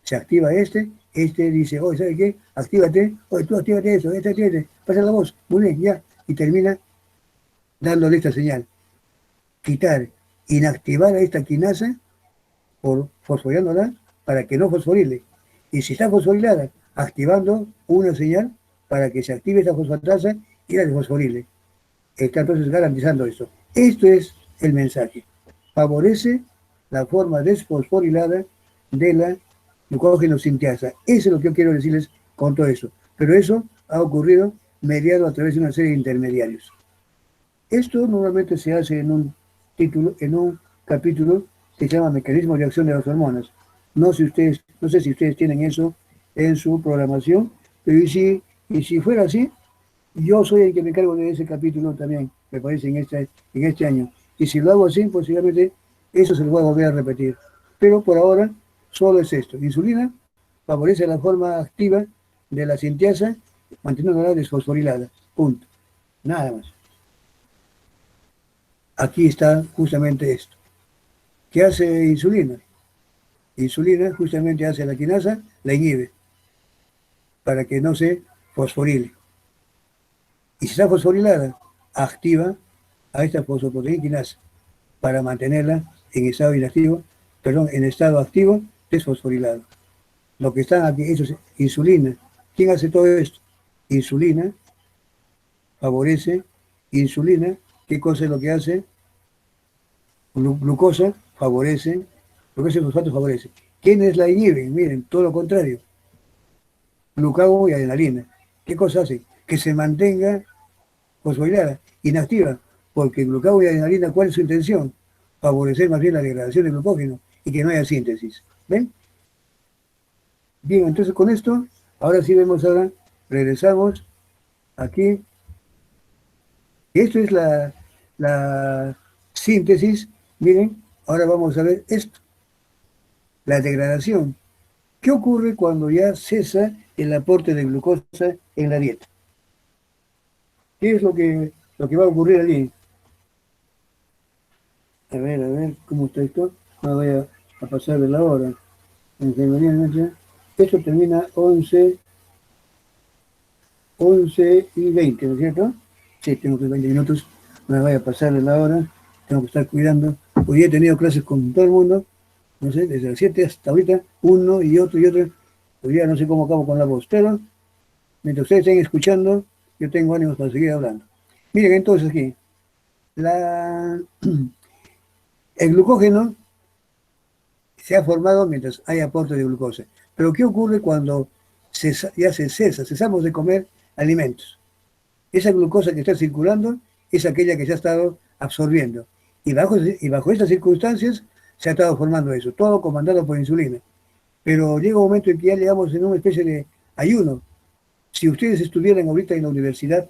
Se activa este dice, oye, ¿sabe qué? Actívate, oye, tú actívate eso, actívate, pasa la voz, muy bien, ya. Y termina dándole esta señal. Quitar, inactivar a esta quinasa, fosforilándola, para que no fosforile. Y si está fosforilada, activando una señal para que se active esta fosfatasa y la desfosforile. Está entonces garantizando esto. Esto es el mensaje. Favorece la forma desfosforilada de la glucógeno sintiasa. Eso es lo que yo quiero decirles con todo eso. Pero eso ha ocurrido mediado a través de una serie de intermediarios. Esto normalmente se hace en un capítulo que se llama Mecanismos de acción de las hormonas. No sé si ustedes tienen eso en su programación, pero y si fuera así, yo soy el que me encargo de ese capítulo también, me parece, en este año. Y si lo hago así, posiblemente eso se lo voy a volver a repetir. Pero por ahora, solo es esto. Insulina favorece la forma activa de la sintiasa, manteniéndola desfosforilada. Punto. Nada más. Aquí está justamente esto. ¿Qué hace insulina? Insulina justamente hace la quinasa, la inhibe, para que no se fosforile. Y si está fosforilada, activa a esta fosfoproteína quinasa para mantenerla en estado inactivo, en estado activo desfosforilado. Lo que están aquí, eso es insulina. ¿Quién hace todo esto? Insulina favorece, insulina, ¿qué cosa es lo que hace? Glucosa favorece, glucosa y fosfato favorece. ¿Quiénes la inhiben? Miren, todo lo contrario. Glucagón y adrenalina. ¿Qué cosa hace? Que se mantenga fosforilada, inactiva, porque glucagón y adrenalina, ¿cuál es su intención? Favorecer más bien la degradación del glucógeno y que no haya síntesis. ¿Ven? Bien, entonces con esto, ahora sí regresamos aquí. Esto es la síntesis. Miren, ahora vamos a ver esto. La degradación. ¿Qué ocurre cuando ya cesa el aporte de glucosa en la dieta? ¿Qué es lo que va a ocurrir allí? A ver, ¿cómo está esto? No voy a pasar de la hora. Esto termina 11 y 20, ¿no es cierto? Sí, tengo que 20 minutos. No me voy a pasar de la hora. Tengo que estar cuidando. Hoy he tenido clases con todo el mundo. No sé, desde las 7 hasta ahorita, uno y otro. Hoy día no sé cómo acabo con la voz, pero mientras ustedes estén escuchando, yo tengo ánimos para seguir hablando. Miren, entonces aquí, el glucógeno se ha formado mientras hay aporte de glucosa. Pero ¿qué ocurre cuando ya cesamos de comer alimentos? Esa glucosa que está circulando es aquella que se ha estado absorbiendo. Y bajo estas circunstancias se ha estado formando eso, todo comandado por insulina. Pero llega un momento en que ya llegamos en una especie de ayuno. Si ustedes estuvieran ahorita en la universidad,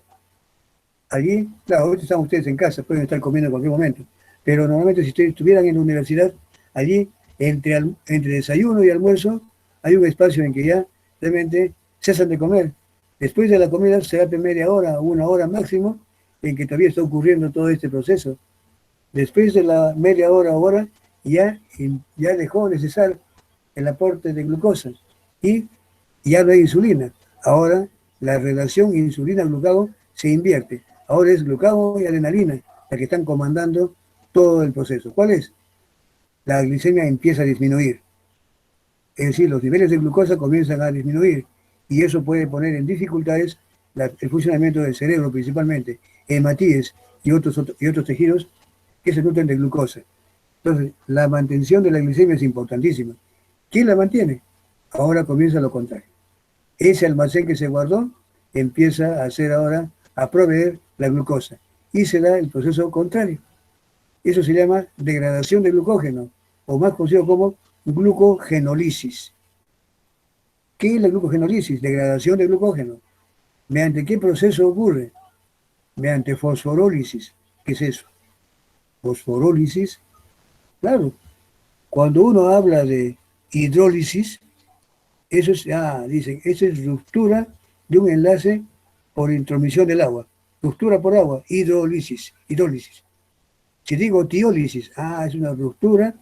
allí, claro, ahorita están ustedes en casa, pueden estar comiendo en cualquier momento, pero normalmente si ustedes estuvieran en la universidad, allí, entre desayuno y almuerzo, hay un espacio en que ya realmente cesan de comer. Después de la comida se da media hora, una hora máximo, en que todavía está ocurriendo todo este proceso. Después de la media hora o hora, ya dejó de cesar el aporte de glucosa y ya no hay insulina. Ahora la relación insulina-glucagón se invierte. Ahora es glucagón y adrenalina la que están comandando todo el proceso. ¿Cuál es? La glicemia empieza a disminuir. Es decir, los niveles de glucosa comienzan a disminuir y eso puede poner en dificultades el funcionamiento del cerebro principalmente, hematíes y otros tejidos que se nutren de glucosa. Entonces, la mantención de la glicemia es importantísima. ¿Quién la mantiene? Ahora comienza lo contrario. Ese almacén que se guardó empieza a hacer ahora, a proveer la glucosa y se da el proceso contrario. Eso se llama degradación de glucógeno, o más conocido como glucogenólisis. ¿Qué es la glucogenólisis? Degradación de glucógeno. ¿Mediante qué proceso ocurre? Mediante fosforólisis. ¿Qué es eso? Fosforólisis. Claro, cuando uno habla de hidrólisis, eso es, dicen, eso es ruptura de un enlace por intromisión del agua. Ruptura por agua, hidrólisis. Si digo tiólisis, es una ruptura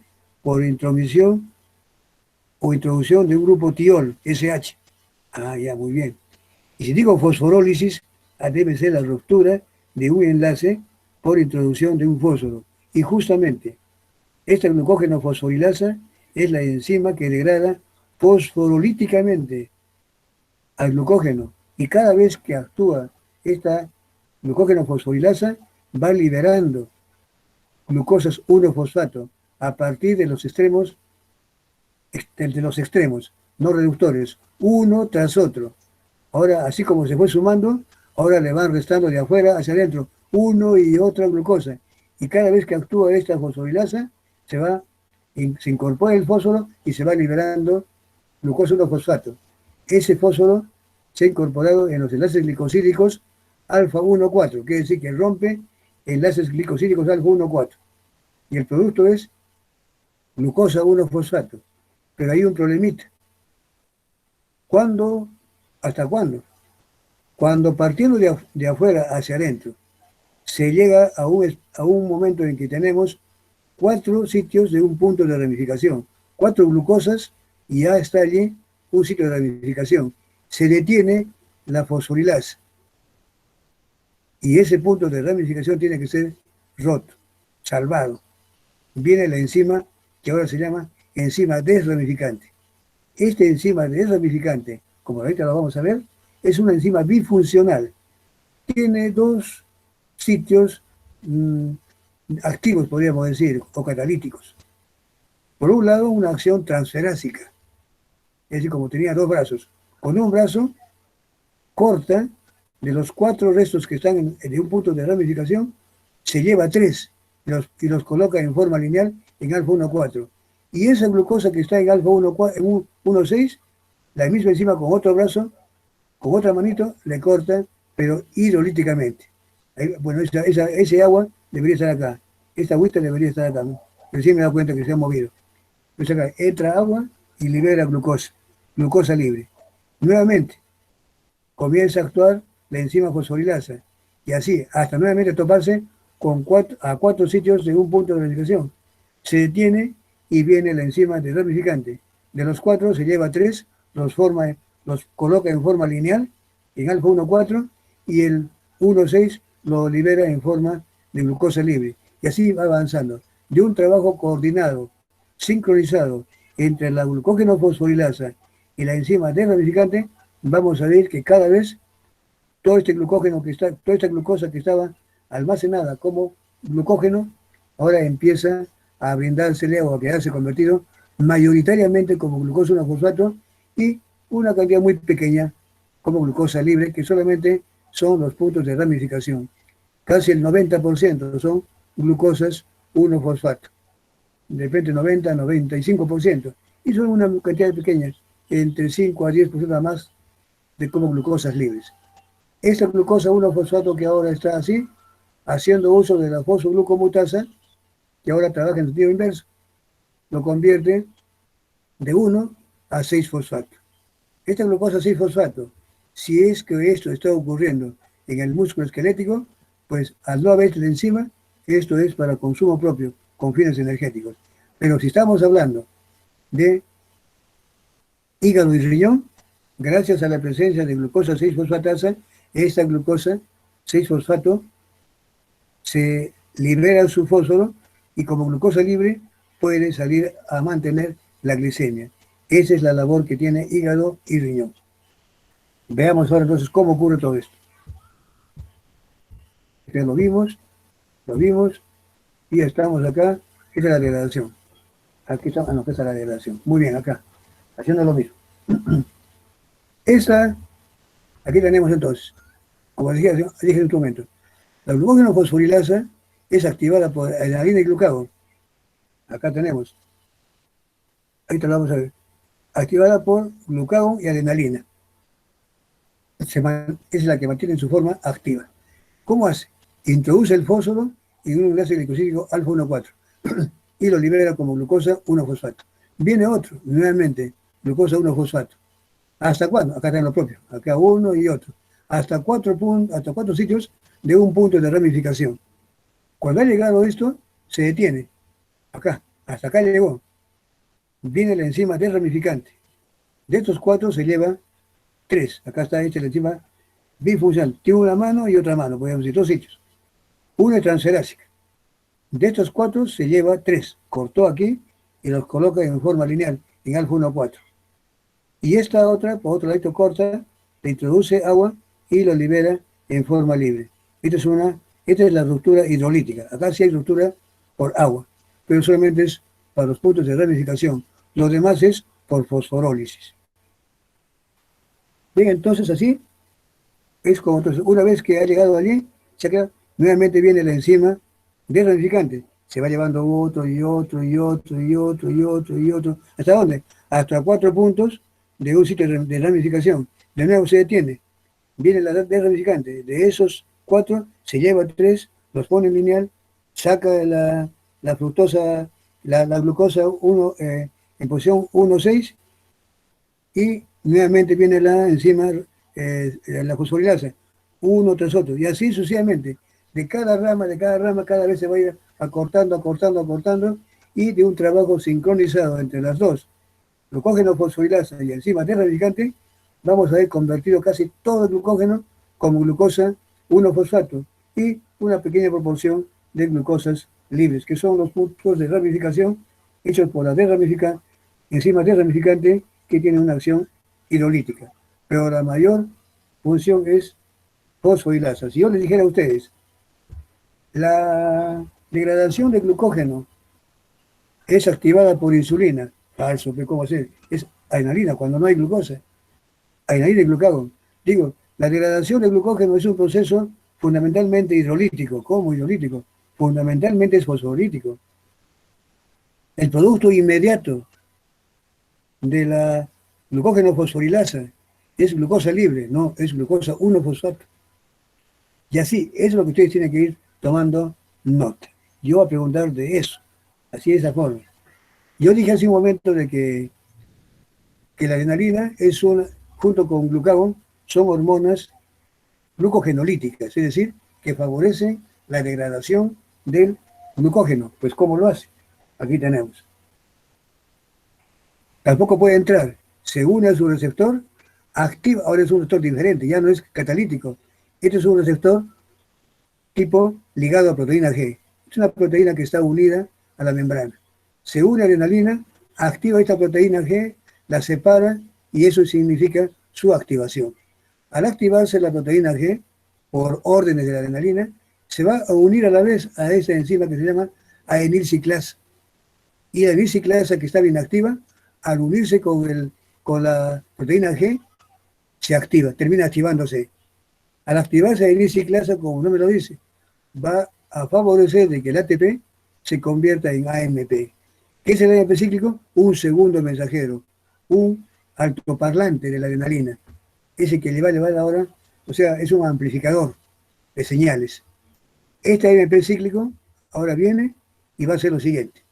por intromisión o introducción de un grupo tiol, SH. Ya, muy bien. Y si digo fosforólisis, debe ser la ruptura de un enlace por introducción de un fósforo. Y justamente, esta glucógeno fosforilasa es la enzima que degrada fosforolíticamente al glucógeno. Y cada vez que actúa esta glucógeno fosforilasa, va liberando glucosas 1-fosfato a partir de los extremos, no reductores, uno tras otro. Ahora, así como se fue sumando, ahora le van restando de afuera hacia adentro, uno y otra glucosa. Y cada vez que actúa esta fosforilasa, se incorpora el fósforo y se va liberando glucosa 1-fosfato. Ese fósforo se ha incorporado en los enlaces glicosídicos alfa 1,4, quiere decir que rompe enlaces glicosídicos alfa 1,4. Y el producto es glucosa 1-fosfato. Pero hay un problemita. ¿Cuándo? ¿Hasta cuándo? Cuando partiendo de afuera hacia adentro, se llega a un momento en que tenemos 4 sitios de un punto de ramificación, 4 glucosas y ya está allí un sitio de ramificación. Se detiene la fosforilasa y ese punto de ramificación tiene que ser roto, salvado. Viene la enzima que ahora se llama enzima desramificante. Esta enzima desramificante, como ahorita lo vamos a ver, es una enzima bifuncional. Tiene 2 sitios activos, podríamos decir, o catalíticos. Por un lado, una acción transferásica. Es decir, como tenía 2 brazos. Con un brazo, corta de los 4 restos que están en un punto de ramificación, se lleva 3 y los coloca en forma lineal en alfa 1,4. Y esa glucosa que está en alfa 1,6, la misma enzima con otro brazo, con otra manito, le corta, pero hidrolíticamente. Bueno, ese agua debería estar acá. Esta agüita debería estar acá. Recién me he dado cuenta que se ha movido. Entonces acá entra agua y libera glucosa libre. Nuevamente, comienza a actuar la enzima fosforilasa. Y así, hasta nuevamente toparse con 4 sitios de un punto de ramificación. Se detiene y viene la enzima desramificante. De los 4 se lleva 3, los coloca en forma lineal, en alfa 1,4, y el 1,6 lo libera en forma de glucosa libre. Y así va avanzando. De un trabajo coordinado, sincronizado, entre la glucógeno fosforilasa y la enzima desramificante, vamos a ver que cada vez toda esta glucosa que estaba almacenada como glucógeno, ahora empieza a brindársele o a quedarse convertido mayoritariamente como glucosa 1-fosfato y una cantidad muy pequeña como glucosa libre, que solamente son los puntos de ramificación. Casi el 90% son glucosas 1-fosfato. De repente 90-95%. Y son una cantidad pequeña, entre 5 a 10% más de como glucosas libres. Esta glucosa 1-fosfato que ahora está así, haciendo uso de la fosfoglucomutasa, que ahora trabaja en sentido inverso, lo convierte de 1 a 6-fosfato. Esta glucosa 6-fosfato, si es que esto está ocurriendo en el músculo esquelético, pues al no haber esta enzima, esto es para consumo propio, con fines energéticos. Pero si estamos hablando de hígado y riñón, gracias a la presencia de glucosa 6-fosfatasa, esta glucosa 6-fosfato se libera su fósforo y como glucosa libre puede salir a mantener la glicemia. Esa es la labor que tiene hígado y riñón. Veamos ahora entonces cómo ocurre todo esto. Ya lo vimos y estamos acá. Esta es la degradación. Aquí está, no, esta es la degradación. Muy bien, acá, haciendo lo mismo. Aquí tenemos entonces, como dije en un momento, la glucógeno fosforilasa es activada por adrenalina y glucagón. Acá tenemos. Ahorita lo vamos a ver. Activada por glucagón y adrenalina. Es la que mantiene su forma activa. ¿Cómo hace? Introduce el fósforo en un enlace glicosídico alfa 1,4 y lo libera como glucosa 1-fosfato. Viene otro, nuevamente, glucosa 1-fosfato. ¿Hasta cuándo? Acá está en lo propio. Acá uno y otro. Hasta cuatro sitios de un punto de ramificación. Cuando ha llegado esto, se detiene. Acá, hasta acá llegó. Viene la enzima desramificante. De estos 4 se lleva 3. Acá está hecha la enzima bifuncional. Tiene una mano y otra mano, podemos decir, 2 sitios. Una es transferásica. De estos 4 se lleva 3. Cortó aquí y los coloca en forma lineal, en alfa 1,4. Y esta otra, por otro lado, corta, le introduce agua y lo libera en forma libre. Esta es la ruptura hidrolítica. Acá sí hay ruptura por agua, pero solamente es para los puntos de ramificación. Lo demás es por fosforólisis. Bien, entonces así es como entonces, una vez que ha llegado allí, nuevamente viene la enzima desramificante. Se va llevando otro y otro y otro y otro y otro y otro. ¿Hasta dónde? Hasta 4 puntos de un sitio de ramificación. De nuevo se detiene. Viene la desramificante. De esos 4 se lleva 3, los pone en lineal, saca la fructosa, la glucosa 1, en posición 1,6 y nuevamente viene la enzima, la fosforilasa, uno tras otro, y así sucesivamente. De cada rama, cada vez se va a ir acortando, y de un trabajo sincronizado entre las dos, glucógeno fosforilasa y enzima desramificante, vamos a ver convertido casi todo el glucógeno como glucosa 1-fosfato y una pequeña proporción de glucosas libres, que son los puntos de ramificación hechos por la enzima desramificante que tiene una acción hidrolítica. Pero la mayor función es fosforilasa. Si yo les dijera a ustedes, la degradación de glucógeno es activada por insulina, falso, pero ¿cómo hacer? Es adrenalina cuando no hay glucosa, adrenalina y glucagón. Digo, la degradación de glucógeno es un proceso fundamentalmente hidrolítico. ¿Cómo hidrolítico? Fundamentalmente es fosfolítico. El producto inmediato de la glucógeno fosforilasa es glucosa libre, no, es glucosa 1-fosfato. Y así, eso es lo que ustedes tienen que ir tomando nota. Yo voy a preguntar de eso, así de esa forma. Yo dije hace un momento de que la adrenalina es junto con glucagón, son hormonas glucogenolíticas, es decir, que favorecen la degradación del glucógeno. Pues ¿cómo lo hace? Aquí tenemos. Tampoco puede entrar, se une a su receptor, activa, ahora es un receptor diferente, ya no es catalítico. Este es un receptor tipo ligado a proteína G. Es una proteína que está unida a la membrana. Se une a la adrenalina, activa esta proteína G, la separa y eso significa su activación. Al activarse la proteína G, por órdenes de la adrenalina, se va a unir a la vez a esta enzima que se llama adenilciclasa. Y la adenilciclasa, que está bien activa, al unirse con la proteína G, se activa, termina activándose. Al activarse la adenilciclasa, como no me lo dice, va a favorecer de que el ATP se convierta en AMP. ¿Qué es el AMP cíclico? Un segundo mensajero, un altoparlante de la adrenalina. Ese que le va a llevar ahora, o sea, es un amplificador de señales. Este AMP cíclico ahora viene y va a hacer lo siguiente.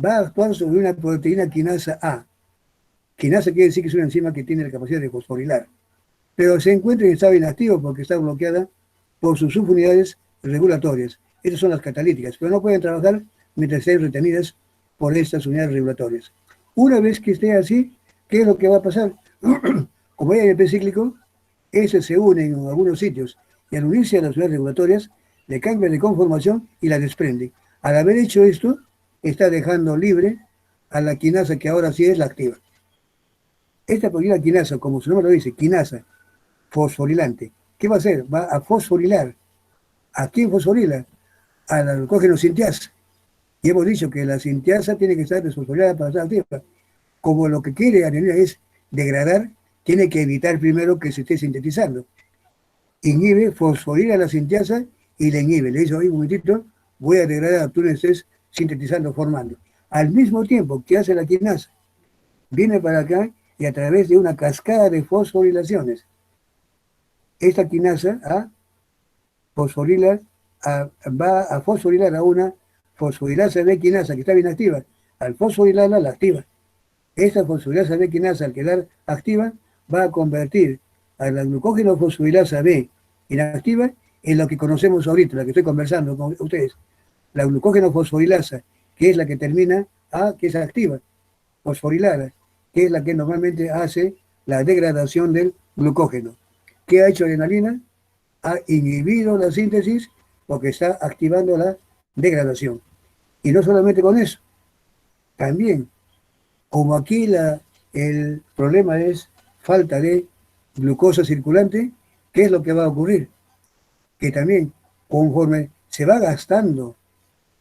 Va a actuar sobre una proteína quinasa A. Quinasa quiere decir que es una enzima que tiene la capacidad de fosforilar, pero se encuentra en estado inactivo porque está bloqueada por sus subunidades regulatorias. Estas son las catalíticas, pero no pueden trabajar mientras estén retenidas por estas unidades regulatorias. Una vez que esté así, ¿qué es lo que va a pasar? Como hay AMP cíclico, ese se une en algunos sitios y al unirse a las unidades regulatorias, le cambia de conformación y la desprende. Al haber hecho esto, está dejando libre a la quinasa que ahora sí es la activa. Esta proteína quinasa, como su nombre lo dice, quinasa, fosforilante, ¿qué va a hacer? Va a fosforilar. ¿A quién fosforila? A la glucógeno sintiasa. Y hemos dicho que la sintiasa tiene que estar desfosforilada para estar activa. Como lo que quiere adenina es degradar, tiene que evitar primero que se esté sintetizando. Inhibe, fosforila la sintiasa y le inhibe. Le dice, oye, un momentito, voy a degradar, tú no estés sintetizando, formando. Al mismo tiempo que hace la quinasa, viene para acá y a través de una cascada de fosforilaciones, esta quinasa va a fosforilar a una fosforilasa B quinasa que estaba inactiva. Al fosforilarla, la activa. Esta fosforilasa B quinasa, al quedar activa, va a convertir a la glucógeno fosforilasa B inactiva en lo que conocemos ahorita, la que estoy conversando con ustedes. La glucógeno fosforilasa, que es la que termina A, que es activa, fosforilada, que es la que normalmente hace la degradación del glucógeno. ¿Qué ha hecho la adrenalina? Ha inhibido la síntesis porque está activando la degradación. Y no solamente con eso, también, como aquí el problema es falta de glucosa circulante, ¿qué es lo que va a ocurrir? Que también, conforme se va gastando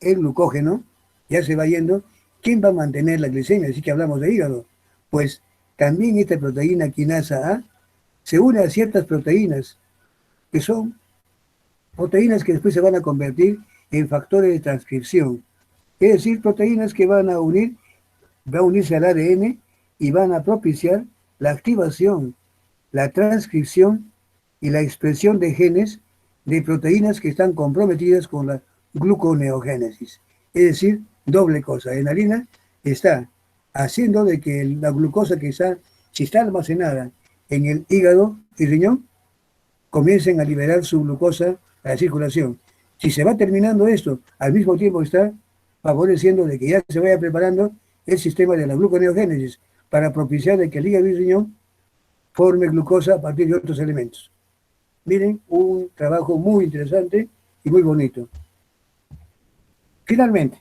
el glucógeno, ya se va yendo, ¿quién va a mantener la glicemia? Así que hablamos de hígado. Pues también esta proteína quinasa A se une a ciertas proteínas, que son proteínas que después se van a convertir en factores de transcripción. Es decir, proteínas que va a unirse al ADN y van a propiciar la activación, la transcripción y la expresión de genes de proteínas que están comprometidas con la gluconeogénesis. Es decir, doble cosa. Adrenalina está haciendo de que la glucosa que está, si está almacenada en el hígado y riñón, comiencen a liberar su glucosa a la circulación. Si se va terminando esto, al mismo tiempo está favoreciendo de que ya se vaya preparando el sistema de la gluconeogénesis para propiciar de que el hígado y el riñón forme glucosa a partir de otros elementos. Miren, un trabajo muy interesante y muy bonito. Finalmente,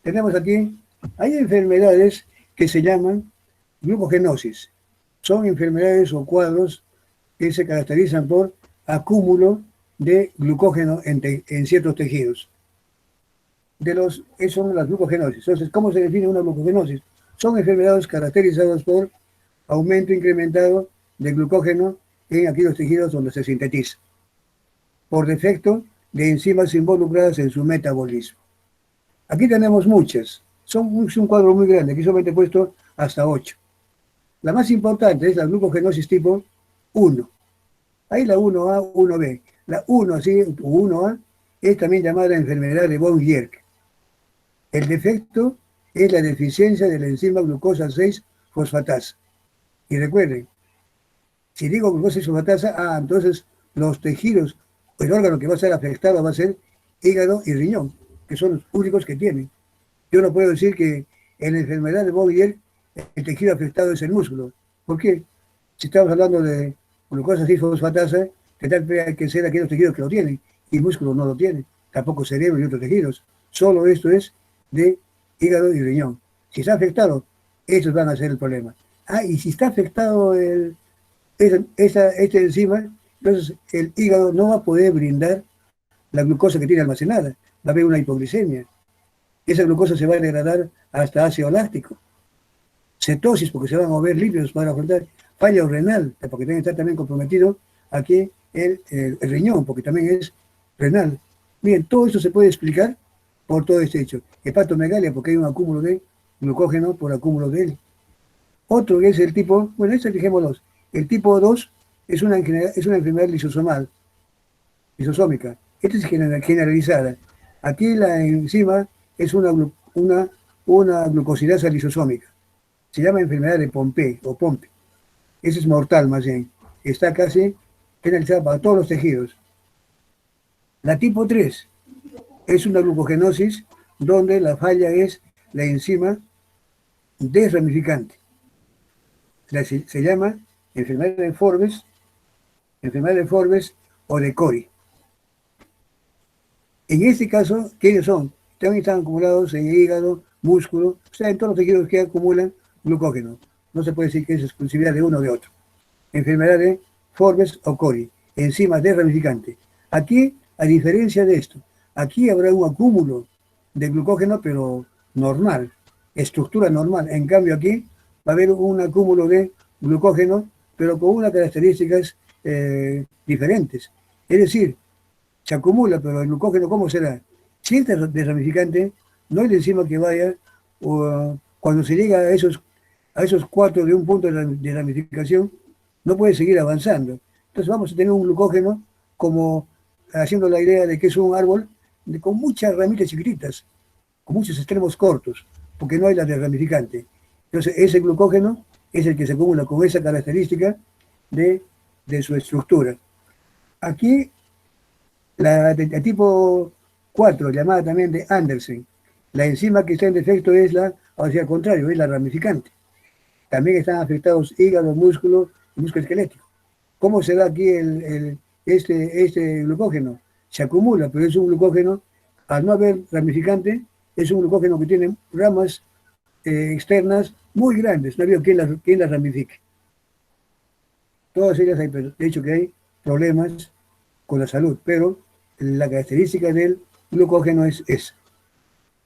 tenemos aquí, hay enfermedades que se llaman glucogenosis. Son enfermedades o cuadros que se caracterizan por acúmulo de glucógeno en ciertos tejidos. Esas son las glucogenosis. Entonces, ¿cómo se define una glucogenosis? Son enfermedades caracterizadas por aumento incrementado de glucógeno en aquellos tejidos donde se sintetiza, por defecto de enzimas involucradas en su metabolismo. Aquí tenemos muchas. Es un cuadro muy grande, aquí solamente he puesto hasta 8. La más importante es la glucogenosis tipo 1. Hay la 1A, 1B. La 1, así, 1A, es también llamada enfermedad de von Gierke. El defecto es la deficiencia de la enzima glucosa 6-fosfatasa. Y recuerden, si digo glucosa 6-fosfatasa, entonces los tejidos, el órgano que va a ser afectado va a ser hígado y riñón, que son los únicos que tienen. Yo no puedo decir que en la enfermedad de von Gierke el tejido afectado es el músculo. ¿Por qué? Si estamos hablando de glucosa 6-fosfatasa, hay que ser aquellos tejidos que lo tienen, y el músculo no lo tiene, tampoco cerebro y otros tejidos. Solo esto es de hígado y riñón. Si está afectado, estos van a ser el problema. Y si está afectado esta enzima, entonces el hígado no va a poder brindar la glucosa que tiene almacenada. Va a haber una hipoglicemia. Esa glucosa se va a degradar hasta ácido láctico. Cetosis, porque se van a mover lípidos para afrontar fallo renal, porque tiene que estar también comprometido aquí el riñón, porque también es renal. Miren, todo esto se puede explicar por todo este hecho. Hepatomegalia, porque hay un acúmulo de glucógeno por acúmulo de él. Otro que es el tipo, bueno, dejémoslo. El tipo 2 es una enfermedad lisosómica. Esta es generalizada. Aquí la enzima es una glucosidasa lisosómica. Se llama enfermedad de Pompe o Pompe. Esa es mortal más bien. Está casi generalizada para todos los tejidos. La tipo 3 es una glucogenosis donde la falla es la enzima desramificante. Se llama enfermedad de Forbes o de Cori. En este caso, ¿quiénes son? También están acumulados en hígado, músculo, o sea, en todos los tejidos que acumulan glucógeno. No se puede decir que es exclusividad de uno o de otro. Enfermedad de Forbes o Cori, enzimas desramificante. Aquí, a diferencia de esto, aquí habrá un acúmulo de glucógeno, pero normal, estructura normal. En cambio, aquí va a haber un acúmulo de glucógeno, pero con unas características diferentes. Es decir, se acumula, pero el glucógeno, ¿cómo será? Si es desramificante, no es la enzima que vaya, cuando se llega a esos cuatro de un punto de ramificación, no puede seguir avanzando. Entonces vamos a tener un glucógeno como haciendo la idea de que es un árbol con muchas ramitas chiquititas, con muchos extremos cortos, porque no hay la desramificante. Entonces ese glucógeno es el que se acumula con esa característica de su estructura. Aquí la tipo 4, llamada también de Andersen, la enzima que está en defecto es al contrario, es la ramificante. También están afectados hígado, músculo y músculo esquelético. ¿Cómo se da aquí este glucógeno? Se acumula, pero es un glucógeno, al no haber ramificante, es un glucógeno que tiene ramas externas muy grandes. No había quien las ramifique. Todas ellas hay, de hecho que hay problemas con la salud, pero la característica del glucógeno es esa.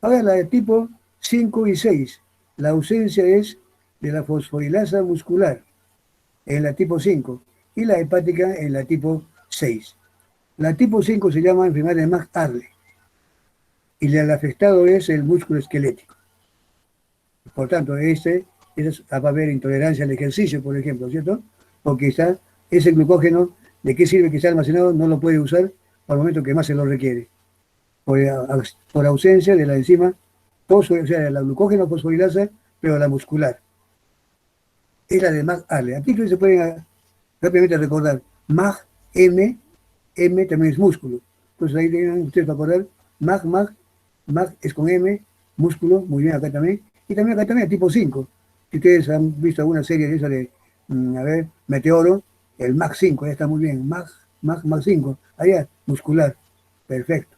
Ahora la de tipo 5 y 6, la ausencia es de la fosforilasa muscular en la tipo 5 y la hepática en la tipo 6. La tipo 5 se llama enfermedad de Mac-Arle y el afectado es el músculo esquelético. Por tanto, va a haber intolerancia al ejercicio, por ejemplo, ¿cierto? Porque ese glucógeno, ¿de qué sirve que está almacenado? No lo puede usar al momento que más se lo requiere. Por ausencia de la enzima, o sea, la glucógeno fosforilasa, pero la muscular. Es la de Mac-Arle. Aquí se pueden rápidamente recordar. Mag, M también es músculo. Entonces ahí tienen ustedes para acordar. Mag es con M, músculo, muy bien acá también. Y también acá también tipo 5. Si ustedes han visto alguna serie de esa de, Meteoro, el Mag 5, ya está muy bien. Mag 5, allá, muscular. Perfecto.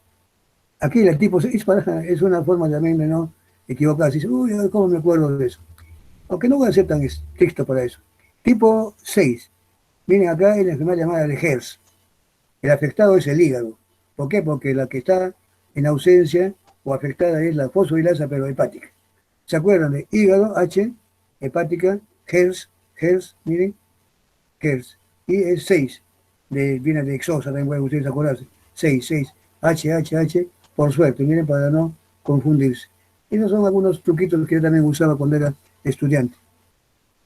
Aquí el tipo 6 es una forma también de no equivocarse. Dice, uy, ¿cómo me acuerdo de eso? Aunque no voy a ser tan estricto para eso. Tipo 6. Miren acá en la enfermedad llamada de Hertz. El afectado es el hígado. ¿Por qué? Porque la que está en ausencia o afectada es la fosforilasa, pero hepática. ¿Se acuerdan de hígado, H, hepática, Hertz, miren, Hertz. Y es 6. Viene de exosa, también pueden ustedes acordarse. 6, H, por suerte, miren, para no confundirse. Esos son algunos truquitos que yo también usaba cuando era estudiante.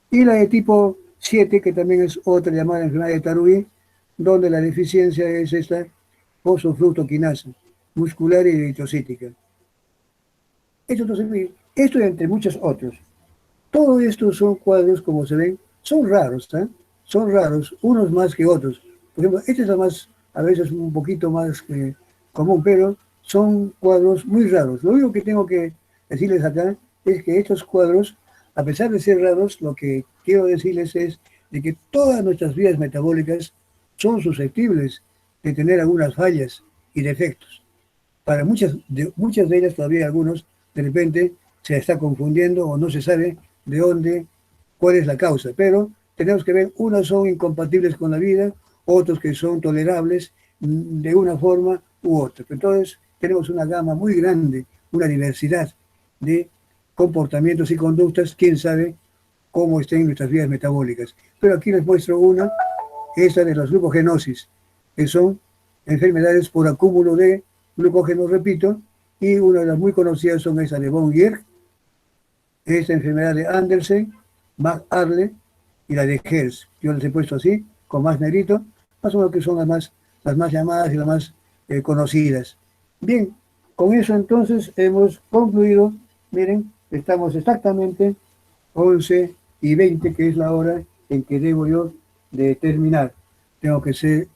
Y la de tipo 7, que también es otra llamada enfermedad de Tarui, donde la deficiencia es esta fosfofructoquinasa, muscular y eritrocítica. Esto y entre muchos otros. Todos estos son cuadros, como se ven, son raros, ¿eh? Son raros, unos más que otros. Por ejemplo, este es a veces un poquito más común, pero son cuadros muy raros. Lo único que tengo que decirles acá es que estos cuadros, a pesar de ser raros, lo que quiero decirles es de que todas nuestras vías metabólicas son susceptibles de tener algunas fallas y defectos. Para muchas de ellas todavía algunos, de repente, se está confundiendo o no se sabe de dónde, cuál es la causa. Pero tenemos que ver, unas son incompatibles con la vida, otros que son tolerables de una forma u otra. Entonces, tenemos una gama muy grande, una diversidad de comportamientos y conductas, quién sabe cómo estén nuestras vías metabólicas. Pero aquí les muestro una, esta de las glucogenosis, que son enfermedades por acúmulo de glucógeno, repito, y una de las muy conocidas son esa de von Gierk, esta enfermedad de Andersen, Mac-Arle y la de Hertz. Yo les he puesto así, con más negrito, más o menos que son las más llamadas y las más conocidas. Bien, con eso entonces hemos concluido. Miren, estamos exactamente 11:20, que es la hora en que debo yo de terminar. Tengo que ser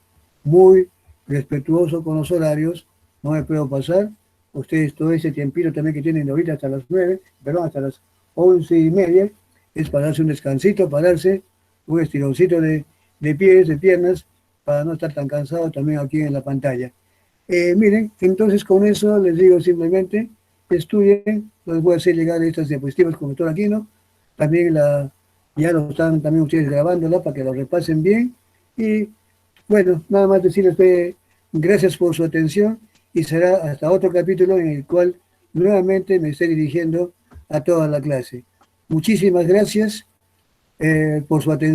muy respetuoso con los horarios, no me puedo pasar. Ustedes todo ese tiempito también que tienen ahorita hasta las 9, perdón, hasta las 11:30, es para darse un descansito, pararse, un estironcito de pies, de piernas, para no estar tan cansado también aquí en la pantalla. Miren, entonces con eso les digo simplemente, estudien, les voy a hacer llegar estas diapositivas con el doctor Aquino, también ya lo están también ustedes grabándola para que lo repasen bien, y bueno, nada más decirles que gracias por su atención, y será hasta otro capítulo en el cual nuevamente me esté dirigiendo a toda la clase. Muchísimas gracias por su atención.